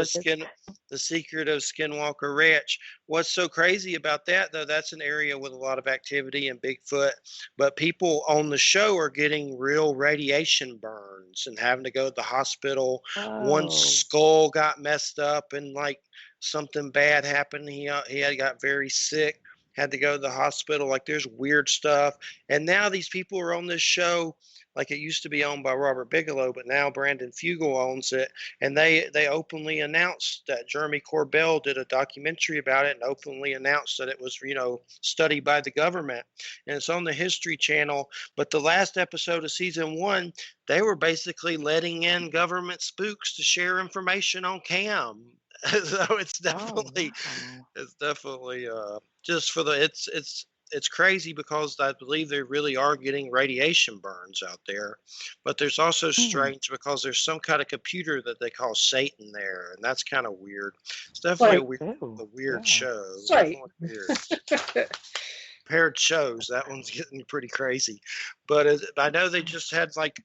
of Skinwalker Ranch. What's so crazy about that, though? That's an area with a lot of activity and Bigfoot, but people on the show are getting real radiation burns and having to go to the hospital. One skull got messed up and like something bad happened. He had got very sick, had to go to the hospital. Like there's weird stuff. And now these people are on this show. Like it used to be owned by Robert Bigelow, but now Brandon Fugel owns it. And they openly announced that Jeremy Corbell did a documentary about it and openly announced that it was, studied by the government. And it's on the History Channel. But the last episode of season 1, they were basically letting in government spooks to share information on cam. So it's definitely just for the it's crazy because I believe they really are getting radiation burns out there. But there's also strange because there's some kind of computer that they call Satan there, and that's kind of weird. It's definitely a weird show. Right. Weird. Paired shows, that one's getting pretty crazy. But I know they just had like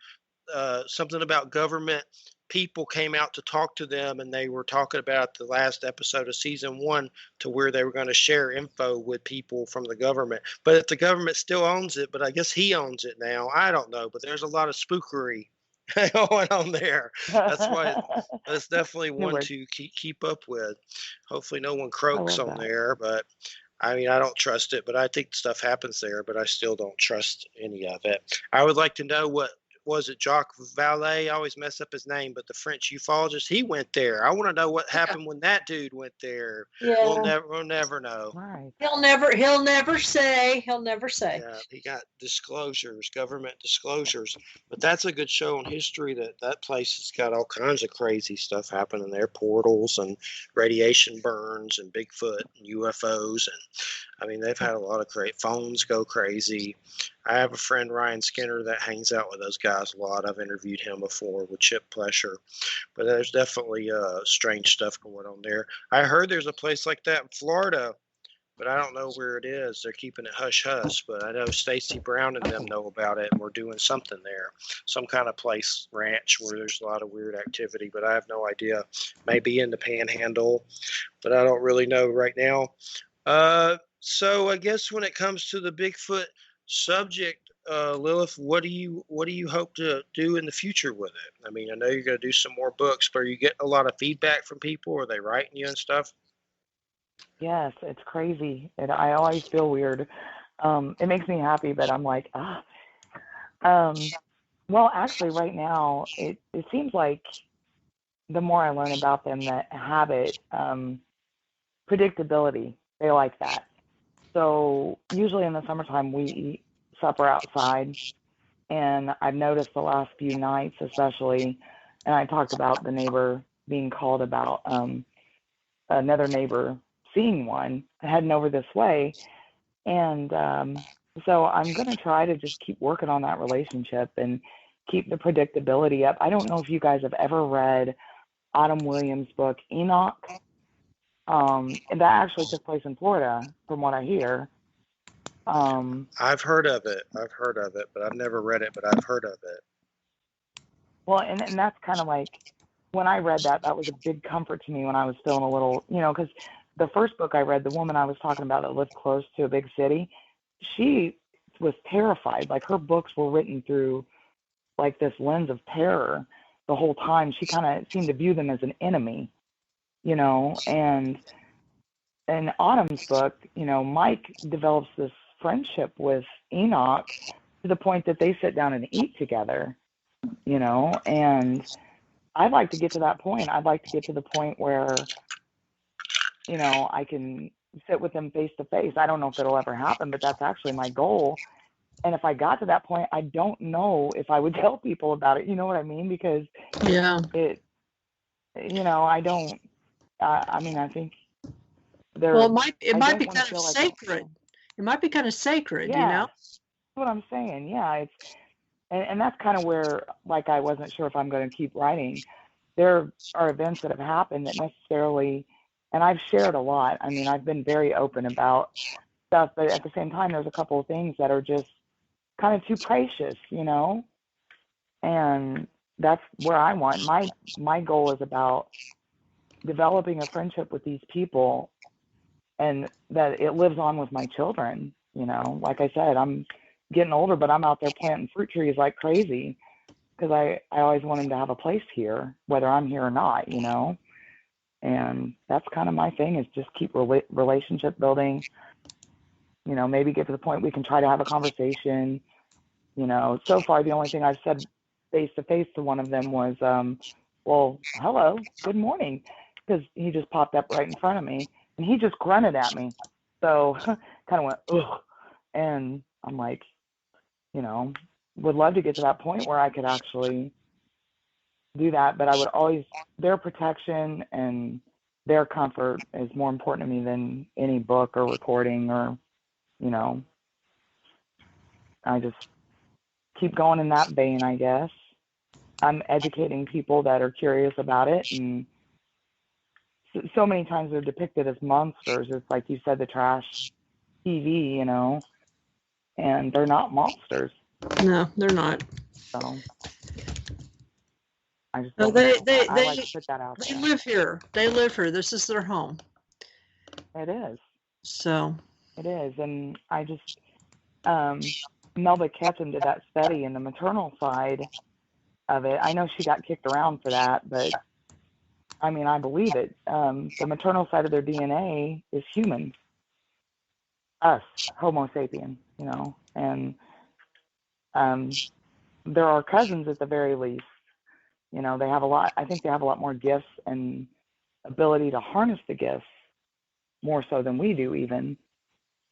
something about government people came out to talk to them, and they were talking about the last episode of season 1 to where they were going to share info with people from the government. But if the government still owns it, but I guess he owns it now, I don't know. But there's a lot of spookery going on there. That's why that's definitely one to keep up with. Hopefully no one croaks on there, but I mean, I don't trust it, but I think stuff happens there, but I still don't trust any of it. I would like to know what was it, Jacques Vallée? I always mess up his name, but the French ufologist, he went there. I want to know what happened when that dude went there. Yeah. We'll never know. Right. He'll never say. Yeah, he got disclosures, government disclosures. But that's a good show on history. That place has got all kinds of crazy stuff happening there, portals and radiation burns and Bigfoot and UFOs, and I mean they've had a lot of phones go crazy. I have a friend, Ryan Skinner, that hangs out with those guys a lot. I've interviewed him before with Chip Plesher. But there's definitely strange stuff going on there. I heard there's a place like that in Florida, but I don't know where it is. They're keeping it hush-hush. But I know Stacy Brown and them know about it, and we're doing something there. Some kind of place, ranch, where there's a lot of weird activity. But I have no idea. Maybe in the Panhandle, but I don't really know right now. So I guess when it comes to the Bigfoot subject, Lilith, what do you hope to do in the future with it? I mean, I know you're going to do some more books, but are you getting a lot of feedback from people? Are they writing you and stuff? Yes, it's crazy. I always feel weird. It makes me happy, but I'm like, well, actually, right now, it seems like the more I learn about them, the habit, predictability, they like that. So usually in the summertime, we eat supper outside. And I've noticed the last few nights, especially, and I talked about the neighbor being called about another neighbor seeing one heading over this way. And so I'm going to try to just keep working on that relationship and keep the predictability up. I don't know if you guys have ever read Autumn Williams' book, Enoch. And that actually took place in Florida, from what I hear. I've heard of it, but I've never read it, but I've heard of it. Well, and that's kind of like, when I read that, that was a big comfort to me when I was feeling a little, because the first book I read, the woman I was talking about that lived close to a big city, she was terrified. Like, her books were written through like this lens of terror the whole time. She kind of seemed to view them as an enemy, and in Autumn's book, you know, Mike develops this friendship with Enoch to the point that they sit down and eat together, you know, and I'd like to get to that point. I'd like to get to the point where, you know, I can sit with them face to face. I don't know if it'll ever happen, but that's actually my goal. And if I got to that point, I don't know if I would tell people about it. You know what I mean? Because it, you know, I don't. I mean, I think there. Well, it might be kind of like sacred. It might be kind of sacred, you know. That's what I'm saying. Yeah, it's and that's kind of where, like, I wasn't sure if I'm going to keep writing. There are events that have happened that necessarily, and I've shared a lot. I mean, I've been very open about stuff, but at the same time, there's a couple of things that are just kind of too precious, you know. And that's where I want my goal is about developing a friendship with these people, and that it lives on with my children. You know, like I said, I'm getting older, but I'm out there planting fruit trees like crazy because I always want them to have a place here, whether I'm here or not, you know. And that's kind of my thing, is just keep relationship building, you know, maybe get to the point we can try to have a conversation. You know, so far the only thing I've said face to face to one of them was, well, hello, good morning, because he just popped up right in front of me and he just grunted at me. So kind of went, ugh. And I'm like, you know, would love to get to that point where I could actually do that, but I would always, their protection and their comfort is more important to me than any book or recording, or, you know, I just keep going in that vein, I guess. I'm educating people that are curious about it, and so many times they're depicted as monsters. It's like you said, the trash TV, you know, and they're not monsters. No, they're not. So I just no, they like to put that out they there. live here. They live here. This is their home. It is. So it is, and I just Melba Ketchum did that study in the maternal side of it. I know she got kicked around for that, but I mean, I believe it. The maternal side of their DNA is human, us, Homo sapien, you know, and they're our cousins at the very least. You know, they have a lot. I think they have a lot more gifts and ability to harness the gifts more so than we do, even.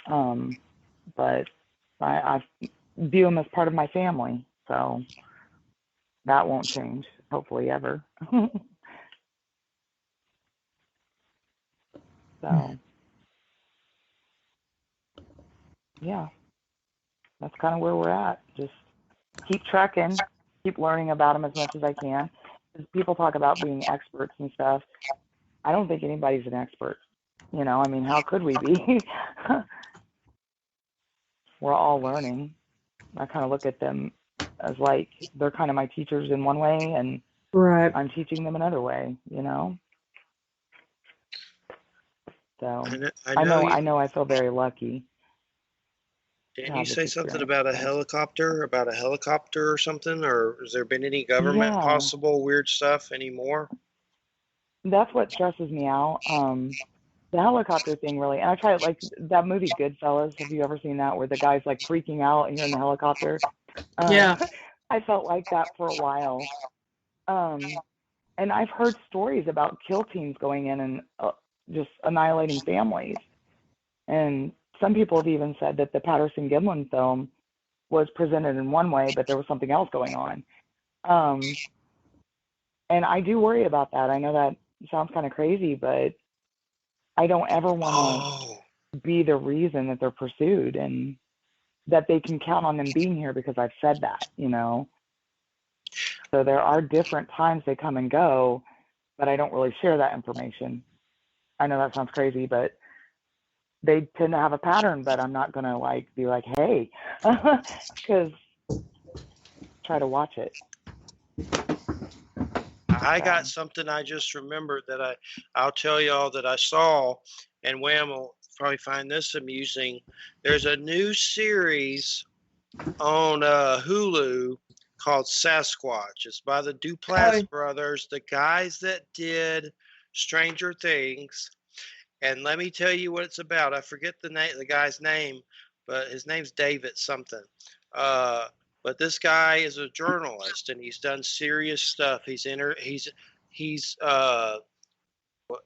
But I view them as part of my family, so that won't change, hopefully, ever. So, yeah, that's kind of where we're at. Just keep tracking, keep learning about them as much as I can. People talk about being experts and stuff. I don't think anybody's an expert. You know, I mean, how could we be? We're all learning. I kind of look at them as like they're kind of my teachers in one way, and right. I'm teaching them another way, you know? So I know I feel very lucky. Didn't you say something about a helicopter or something? Or has there been any government possible weird stuff anymore? That's what stresses me out. The helicopter thing, really. And I try it, like that movie Goodfellas. Have you ever seen that, where the guy's like freaking out and you're in the helicopter? Yeah. I felt like that for a while. And I've heard stories about kill teams going in and just annihilating families. And some people have even said that the Patterson Gimlin film was presented in one way, but there was something else going on. And I do worry about that. I know that sounds kind of crazy, but I don't ever want to be the reason that they're pursued, and that they can count on them being here because I've said that, you know. So there are different times they come and go, but I don't really share that information. I know that sounds crazy, but they tend to have a pattern, but I'm not going to like be like, hey, because try to watch it. I got something I just remembered that I'll tell y'all that I saw, and Wham will probably find this amusing. There's a new series on Hulu called Sasquatch. It's by the Duplass brothers, the guys that did Stranger Things. And let me tell you what it's about. I forget the guy's name, but his name's David something. Uh, but this guy is a journalist, and he's done serious stuff. He's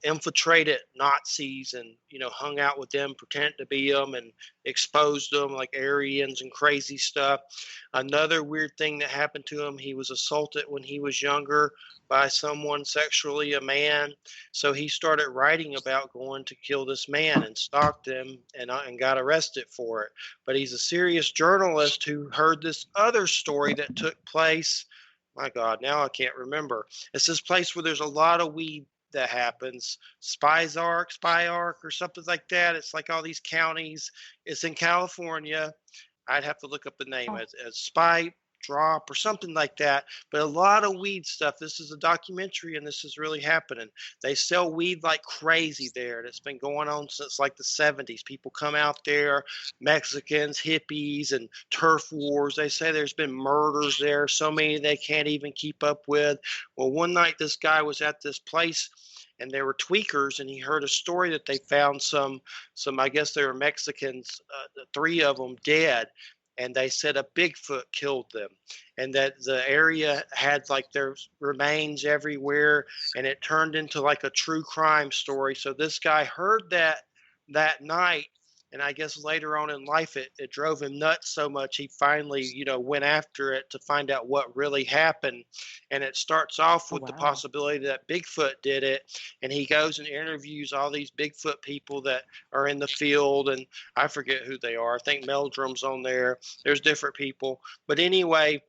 infiltrated Nazis and hung out with them, pretended to be them, and exposed them like Aryans and crazy stuff. Another weird thing that happened to him: he was assaulted when he was younger by someone sexually, a man. So he started writing about going to kill this man and stalked him and got arrested for it. But he's a serious journalist who heard this other story that took place. My God, now I can't remember. It's this place where there's a lot of weed that happens. Spy Arc, or something like that. It's like all these counties. It's in California. I'd have to look up the name. It's Spy Drop or something like that. But a lot of weed stuff. This is a documentary, and this is really happening. They sell weed like crazy there, and it's been going on since like the 70s. People come out there, Mexicans, hippies, and turf wars. They say there's been murders there, so many they can't even keep up with. Well, one night this guy was at this place, and there were tweakers, and he heard a story that they found some I guess they were Mexicans, 3 of them dead, and they said a Bigfoot killed them, and that the area had like their remains everywhere, and it turned into like a true crime story. So this guy heard that night, and I guess later on in life it drove him nuts so much he finally went after it to find out what really happened. And it starts off with the possibility that Bigfoot did it, and he goes and interviews all these Bigfoot people that are in the field, and I forget who they are. I think Meldrum's on there. There's different people, but anyway,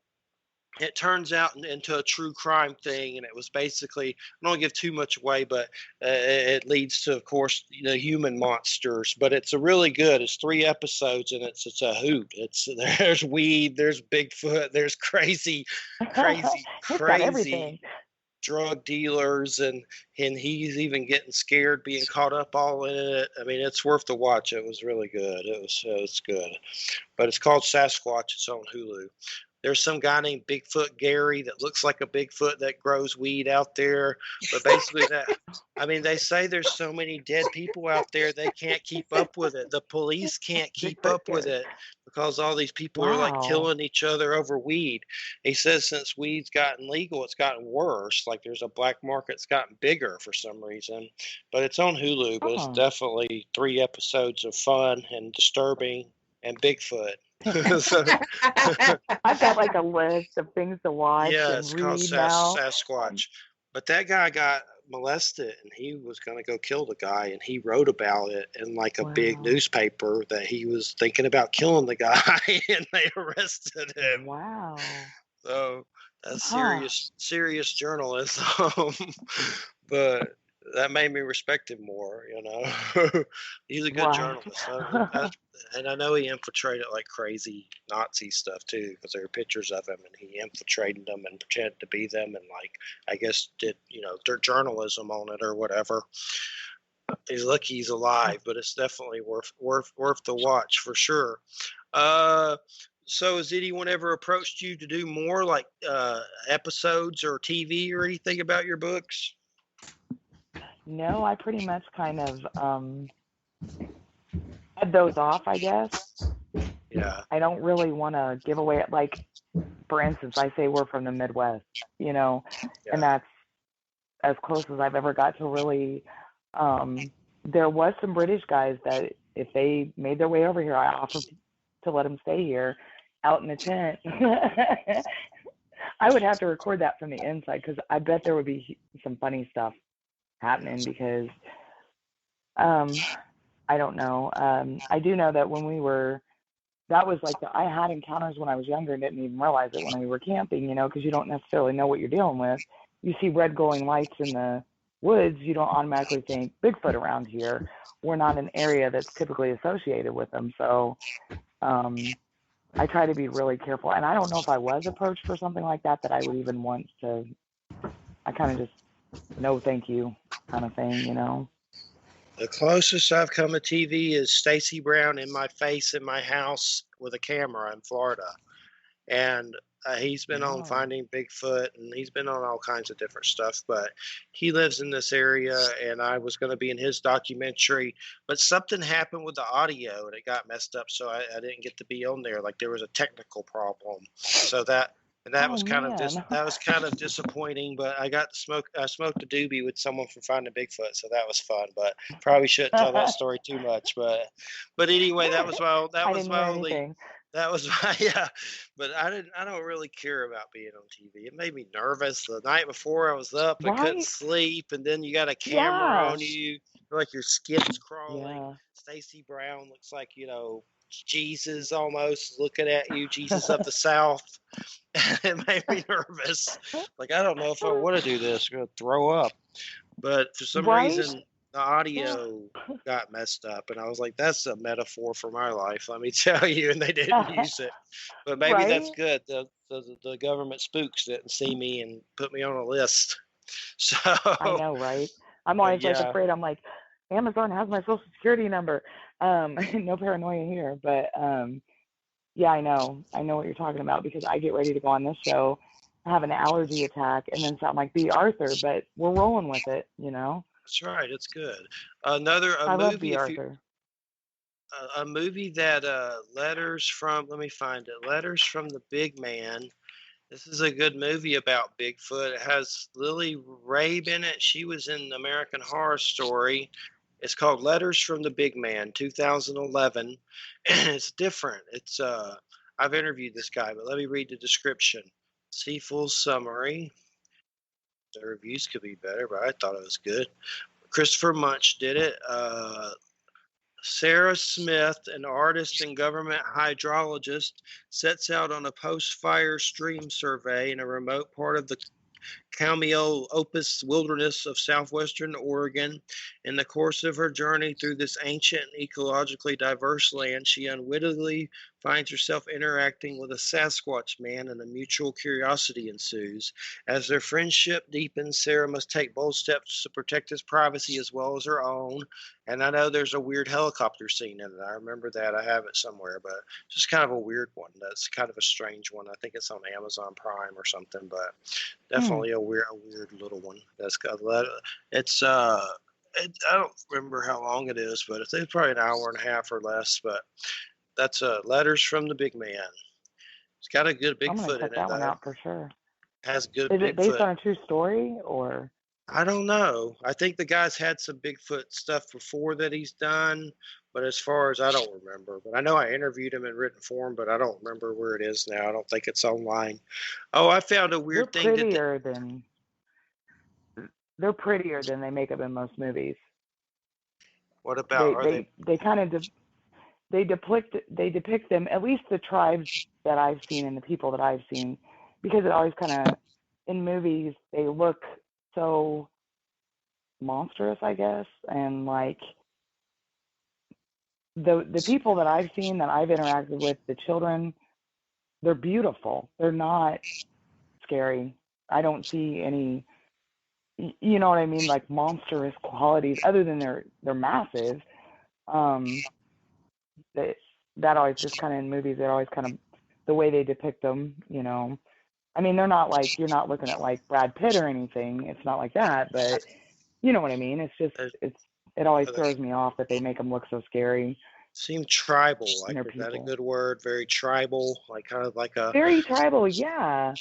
it turns out into a true crime thing, and it was basically, I don't give too much away, but it leads to, of course, human monsters. But it's a really good. It's 3 episodes, and it's a hoot. There's weed, there's Bigfoot, there's crazy drug dealers, and he's even getting scared being caught up all in it. I mean, it's worth the watch. It was really good. It's good, but it's called Sasquatch. It's on Hulu. There's some guy named Bigfoot Gary that looks like a Bigfoot that grows weed out there. But basically they say there's so many dead people out there, they can't keep up with it. The police can't keep up with it because all these people are like killing each other over weed. He says since weed's gotten legal, it's gotten worse. Like there's a black market, it's gotten bigger for some reason. But it's on Hulu, but it's definitely 3 episodes of fun and disturbing and Bigfoot. So, I've got like a list of things to watch. Yeah, and it's read called now. Sasquatch. But that guy got molested, and he was going to go kill the guy, and he wrote about it in like a big newspaper that he was thinking about killing the guy, and they arrested him. Wow. So that's serious journalism. But that made me respect him more, He's a good journalist. And I know he infiltrated like crazy Nazi stuff too, because there are pictures of him, and he infiltrated them and pretended to be them, and like I guess did their journalism on it or whatever. He's lucky he's alive, but it's definitely worth the watch for sure. So has anyone ever approached you to do more like episodes or TV or anything about your books? No, I pretty much kind of had those off, I guess. Yeah. I don't really want to give away, like, for instance, I say we're from the Midwest, and that's as close as I've ever got to really. There was some British guys that if they made their way over here, I offered to let them stay here out in the tent. I would have to record that from the inside because I bet there would be some funny stuff happening because I don't know. I do know that when that was like I had encounters when I was younger and didn't even realize it when we were camping, because you don't necessarily know what you're dealing with. You see red glowing lights in the woods, you don't automatically think Bigfoot around here. We're not an area that's typically associated with them. So I try to be really careful. And I don't know if I was approached for something like that I would even want to, I kind of just, no thank you kind of thing, The closest I've come to TV is Stacey Brown in my face in my house with a camera in Florida. And He's been on Yeah. Finding Bigfoot, and he's been on all kinds of different stuff. But he lives in this area, and I was going to be in his documentary, but something happened with the audio, and it got messed up, so I didn't get to be on there. Like there was a technical problem, so that Oh was kind of man. that was kind of disappointing. But I got to smoke. I smoked a doobie with someone from Finding Bigfoot, so that was fun. But probably shouldn't tell that story too much. But anyway, I didn't hear only. anything. That was my yeah, but I don't really care about being on TV. It made me nervous. The night before I was up, I couldn't Right? sleep, and then you got a camera Yeah. on you, like your skin's crawling. Yeah. Stacey Brown looks like Jesus almost looking at you, Jesus of the South. It made me nervous. Like I don't know if I want to do this. I'm gonna throw up. But for some Right? reason, the audio got messed up, and I was like, "That's a metaphor for my life, let me tell you." And they didn't use it, but maybe that's Right? good. The government spooks didn't see me and put me on a list. So, I know, right? I'm but always like yeah, afraid. I'm like, Amazon has my social security number. No paranoia here, but yeah, I know. I know what you're talking about because I get ready to go on this show, have an allergy attack, and then sound like B. Arthur, but we're rolling with it, you know? that's right. It's good. Another a I love movie. B. If you Arthur. a movie that letters from. Let me find it. Letters from the Big Man. This is a good movie about Bigfoot. It has Lily Rabe in it. She was in American Horror Story. It's called Letters from the Big Man, 2011. And it's different. I've interviewed this guy, but let me read the description. See full summary. The reviews could be better, but I thought it was good. Christopher Munch did it. Sarah Smith, an artist and government hydrologist, sets out on a post-fire stream survey in a remote part of the Opus wilderness of southwestern Oregon. In the course of her journey through this ancient and ecologically diverse land, she unwittingly finds herself interacting with a Sasquatch man, and a mutual curiosity ensues. As their friendship deepens, Sarah must take bold steps to protect his privacy as well as her own. And I know there's a weird helicopter scene in it. I remember that. I have it somewhere, but just kind of a weird one. That's kind of a strange one. I think it's on Amazon Prime or something, but Hmm. definitely a weird little one. That's got it's I don't remember how long it is, but it's probably an hour and a half or less. But that's Letters from the Big Man. It's got a good I'm gonna Bigfoot in check it that one though. out for sure. Has good Is it based Bigfoot. on a true story or? I don't know. I think the guy's had some Bigfoot stuff before that he's done, but as far as I don't remember. But I know I interviewed him in written form, but I don't remember where it is now. I don't think it's online. Oh, I found a They're weird thing that. prettier than they're prettier than they make up in most movies. What about They are they? they they kind of they depict them, at least the tribes that I've seen and the people that I've seen, because it always kind of in movies they look so monstrous, I guess, and like the people that I've seen that I've interacted with, the children, they're beautiful. They're not scary. I don't see any, you know what I mean, like monstrous qualities other than they're massive. Um, that that always just kind of in movies, they're always kind of the way they depict them. You know, I mean, they're not like you're not looking at like Brad Pitt or anything. It's not like that, but you know what I mean. It's just They, it always they throws me off that they make them look so scary. seem tribal. And Like they're is that a people. good word? Very tribal. Like kind of like a Very tribal, yeah.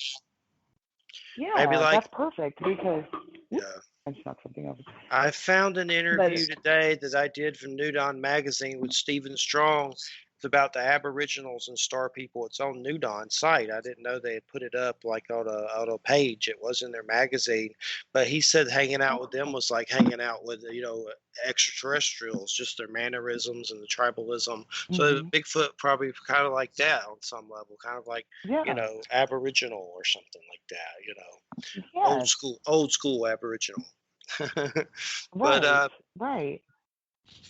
maybe Yeah, like that's perfect because whoop, yeah. I just knocked something over. I found an But interview today that I did from New Dawn magazine with Stephen Strong. It's about the Aboriginals and Star People. It's on New Dawn's site. I didn't know they had put it up like on a page. It was in their magazine, but he said hanging out with them oh, was like hanging out with extraterrestrials, just their mannerisms and the tribalism. So mhm, Bigfoot probably kind of like that on some level, kind of like yeah, Aboriginal or something like that. yes, Old school Aboriginal. But right, right.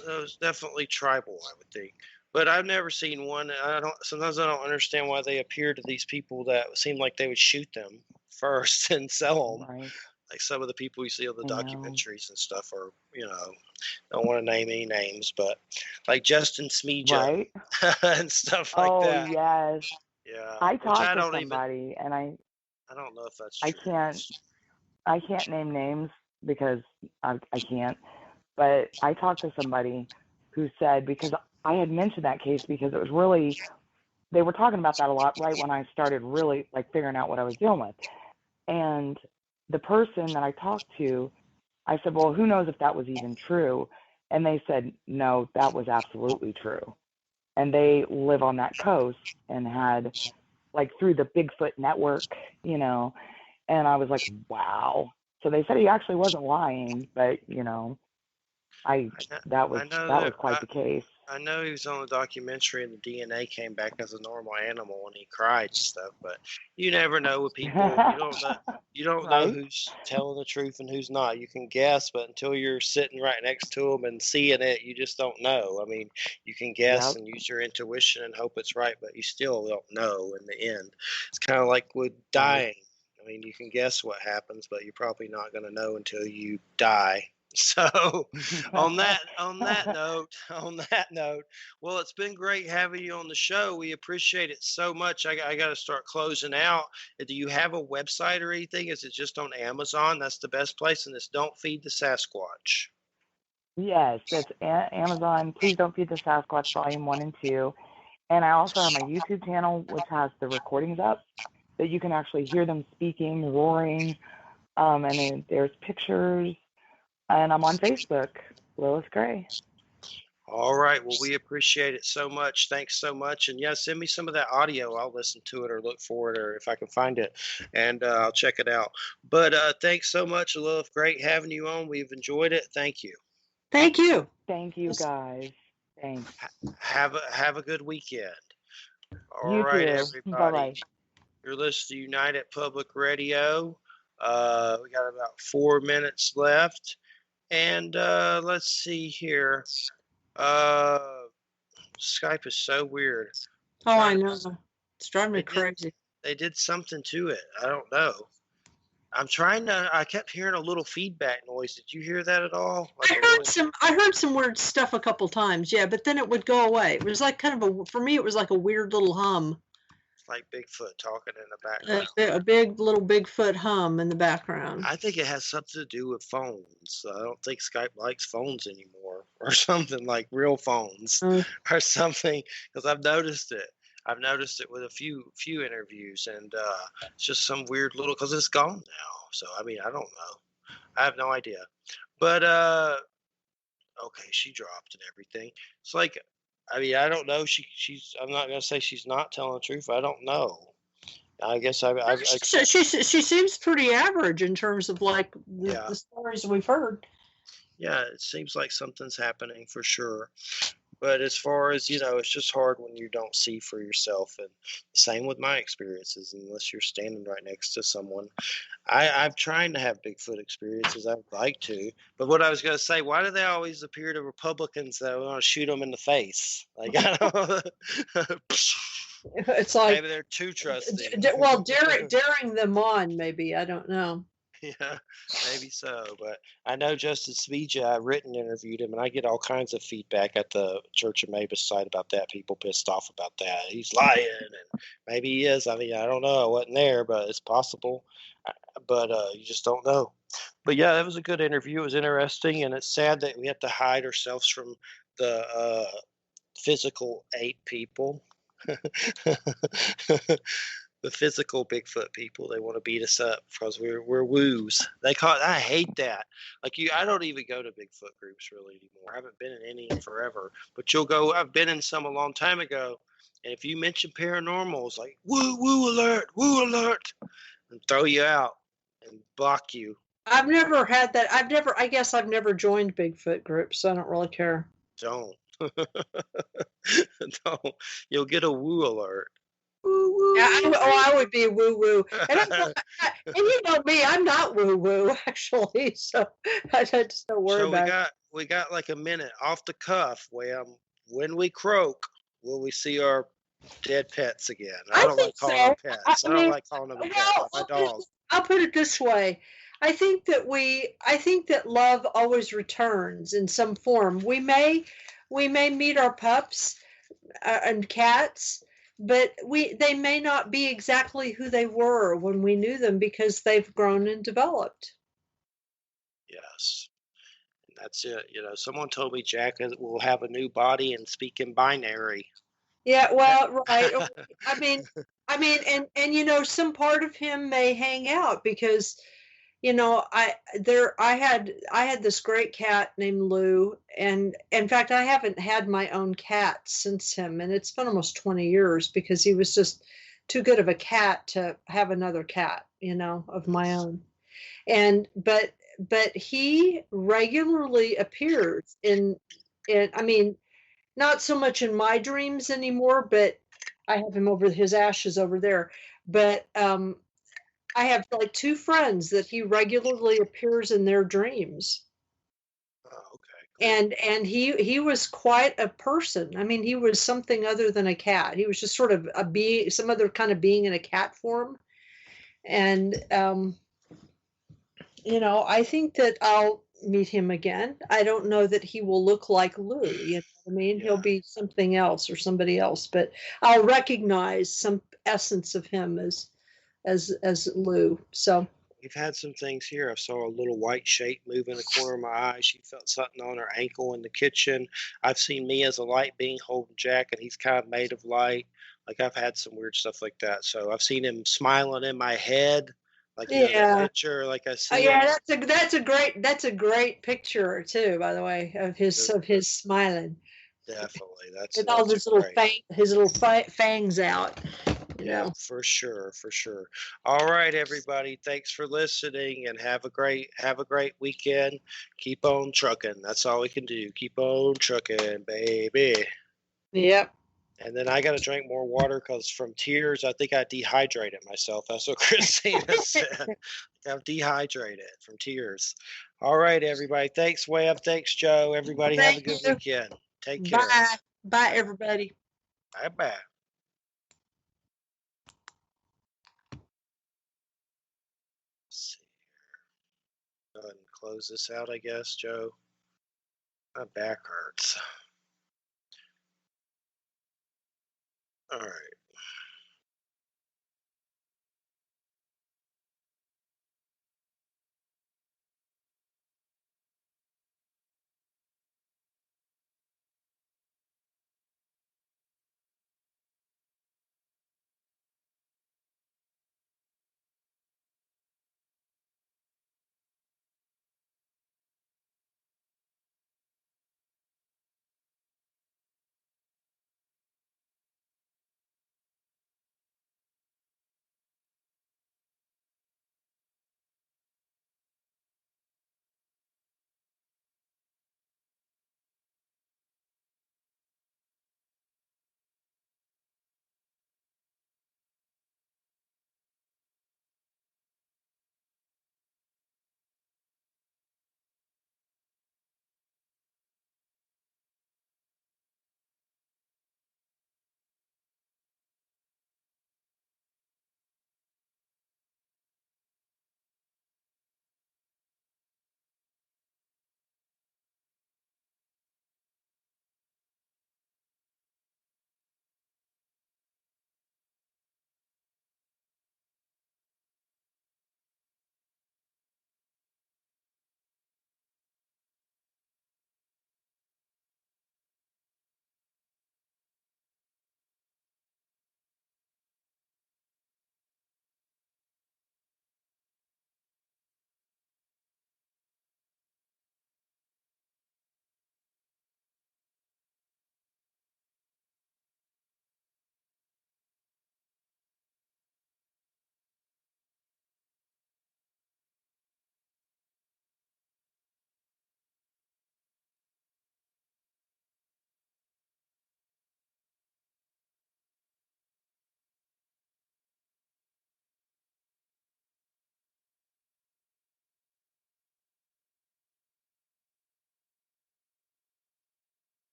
it was definitely tribal, I would think. But I've never seen one. I don't. Sometimes I don't understand why they appear to these people that seem like they would shoot them first and sell them. Right. Like some of the people you see on the I know. documentaries and stuff are, don't want to name any names, but like Justin Smeja Right. and stuff like Oh that. yes. Yeah. I Which talked I to don't even. somebody, and I don't know if that's I true. can't name names because I can't. But I talked to somebody who said, because I had mentioned that case because it was really, they were talking about that a lot right when I started really like figuring out what I was dealing with. And the person that I talked to, I said, well, who knows if that was even true? And they said, no, that was absolutely true. And they live on that coast and had, like, through the Bigfoot network, you know, and I was like, wow. So they said he actually wasn't lying, but, you know, that I was know that that was quite the case. I know he was on the documentary and the DNA came back as a normal animal and he cried and stuff, but you never know with people. You don't know Right? who's telling the truth and who's not. You can guess, but until you're sitting right next to them and seeing it, you just don't know. I mean, you can guess Yep. and use your intuition and hope it's right, but you still don't know in the end. It's kind of like with dying. I mean, you can guess what happens, but you're probably not going to know until you die. So, on that note, well, it's been great having you on the show. We appreciate it so much. I got to start closing out. Do you have a website or anything? Is it just on Amazon? That's the best place, and it's Don't Feed the Sasquatch. Yes, that's Amazon. Please Don't Feed the Sasquatch Volume 1 and 2. And I also have my YouTube channel, which has the recordings up that you can actually hear them speaking, roaring. And then there's pictures. And I'm on Facebook, Lilith Gray. All right. Well, we appreciate it so much. Thanks so much. And yeah, send me some of that audio. I'll listen to it or look for it, or if I can find it, and I'll check it out. But thanks so much, Lilith. Great having you on. We've enjoyed it. Thank you. Thank you. Thank you, guys. Thanks. Have a good weekend. All You right, too. everybody. Bye-bye. You're listening to United Public Radio. We got about 4 minutes left, and let's see here. Skype is so weird. Oh, I know. It's driving me They did, crazy. they did something to it. I don't know. I kept hearing a little feedback noise. Did you hear that at all? Like I heard some weird stuff a couple times, yeah, but then it would go away. It was like kind of for me, it was like a weird little hum. like Bigfoot talking in the background. A big little Bigfoot hum in the background. I think it has something to do with phones. I don't think Skype likes phones anymore, or something like real phones, or something. Because I've noticed it. I've noticed it with a few interviews, and it's just some weird little. Because it's gone now. So I mean, I don't know. I have no idea. But okay, she dropped and everything. It's like, I mean, I don't know. She's. I'm not gonna say she's not telling the truth. I don't know. I guess she seems pretty average in terms of like Yeah. the stories we've heard. Yeah, it seems like something's happening for sure. But as far as, it's just hard when you don't see for yourself. And same with my experiences, unless you're standing right next to someone. I'm trying to have Bigfoot experiences. I'd like to. But what I was going to say, why do they always appear to Republicans that want to shoot them in the face? Like, I don't It's like maybe they're too trusting. Well, daring them on, maybe. I don't know. Yeah, maybe so. But I know Justin Smija, I written interviewed him, and I get all kinds of feedback at the Church of Mabus site about that. People pissed off about that. He's lying, and maybe he is. I mean, I don't know. I wasn't there, but it's possible. But you just don't know. But yeah, it was a good interview. It was interesting, and it's sad that we have to hide ourselves from the physical 8 people. The physical Bigfoot people, they want to beat us up because we're woos. I hate that. Like I don't even go to Bigfoot groups really anymore. I haven't been in any in forever. But I've been in some a long time ago. And if you mention paranormal, it's like woo woo alert, and throw you out and block you. I've never had that. I guess I've never joined Bigfoot groups, so I don't really care. Don't. Don't. You'll get a woo alert. Woo woo. Yeah, I would be woo woo. And you know me, I'm not woo woo actually. So I just don't worry about it. We got like a minute off the cuff. When we croak, will we see our dead pets again? I don't like calling them pets. I don't like calling them a pet. My dog. I'll put it this way. I think that love always returns in some form. We may meet our pups and cats, they may not be exactly who they were when we knew them because they've grown and developed. Yes. That's it. Someone told me Jack will have a new body and speak in binary. Yeah, well, right. And some part of him may hang out because, I had this great cat named Lou, and in fact, I haven't had my own cat since him, and it's been almost 20 years because he was just too good of a cat to have another cat, of my own. And but he regularly appears in not so much in my dreams anymore, but I have him over his ashes over there. But I have like two friends that he regularly appears in their dreams. Oh, okay. And he was quite a person. I mean, he was something other than a cat. He was just sort of a being, some other kind of being in a cat form. And I think that I'll meet him again. I don't know that he will look like Lou, you know what I mean? Yeah. He'll be something else or somebody else, but I'll recognize some essence of him as Lou. So We've had some things here. I saw a little white shape move in the corner of my eye. She felt something on her ankle in the kitchen. I've seen me as a light being holding Jack, and he's kind of made of light. Like, I've had some weird stuff like that. So I've seen him smiling in my head, like the picture. Like I see him. yeah, that's a great picture too, by the way, of his smiling. Definitely, With all his little fangs out. Yeah, for sure, for sure. All right, everybody. Thanks for listening, and have a great weekend. Keep on trucking. That's all we can do. Keep on trucking, baby. Yep. And then I got to drink more water because from tears, I think I dehydrated myself. That's what Christina said. I'm dehydrated from tears. All right, everybody. Thanks, Webb. Thanks, Joe. Everybody have a good weekend. Take care. Bye. Bye, everybody. Bye-bye. Let's see here. Go ahead and close this out, I guess, Joe. My back hurts. All right.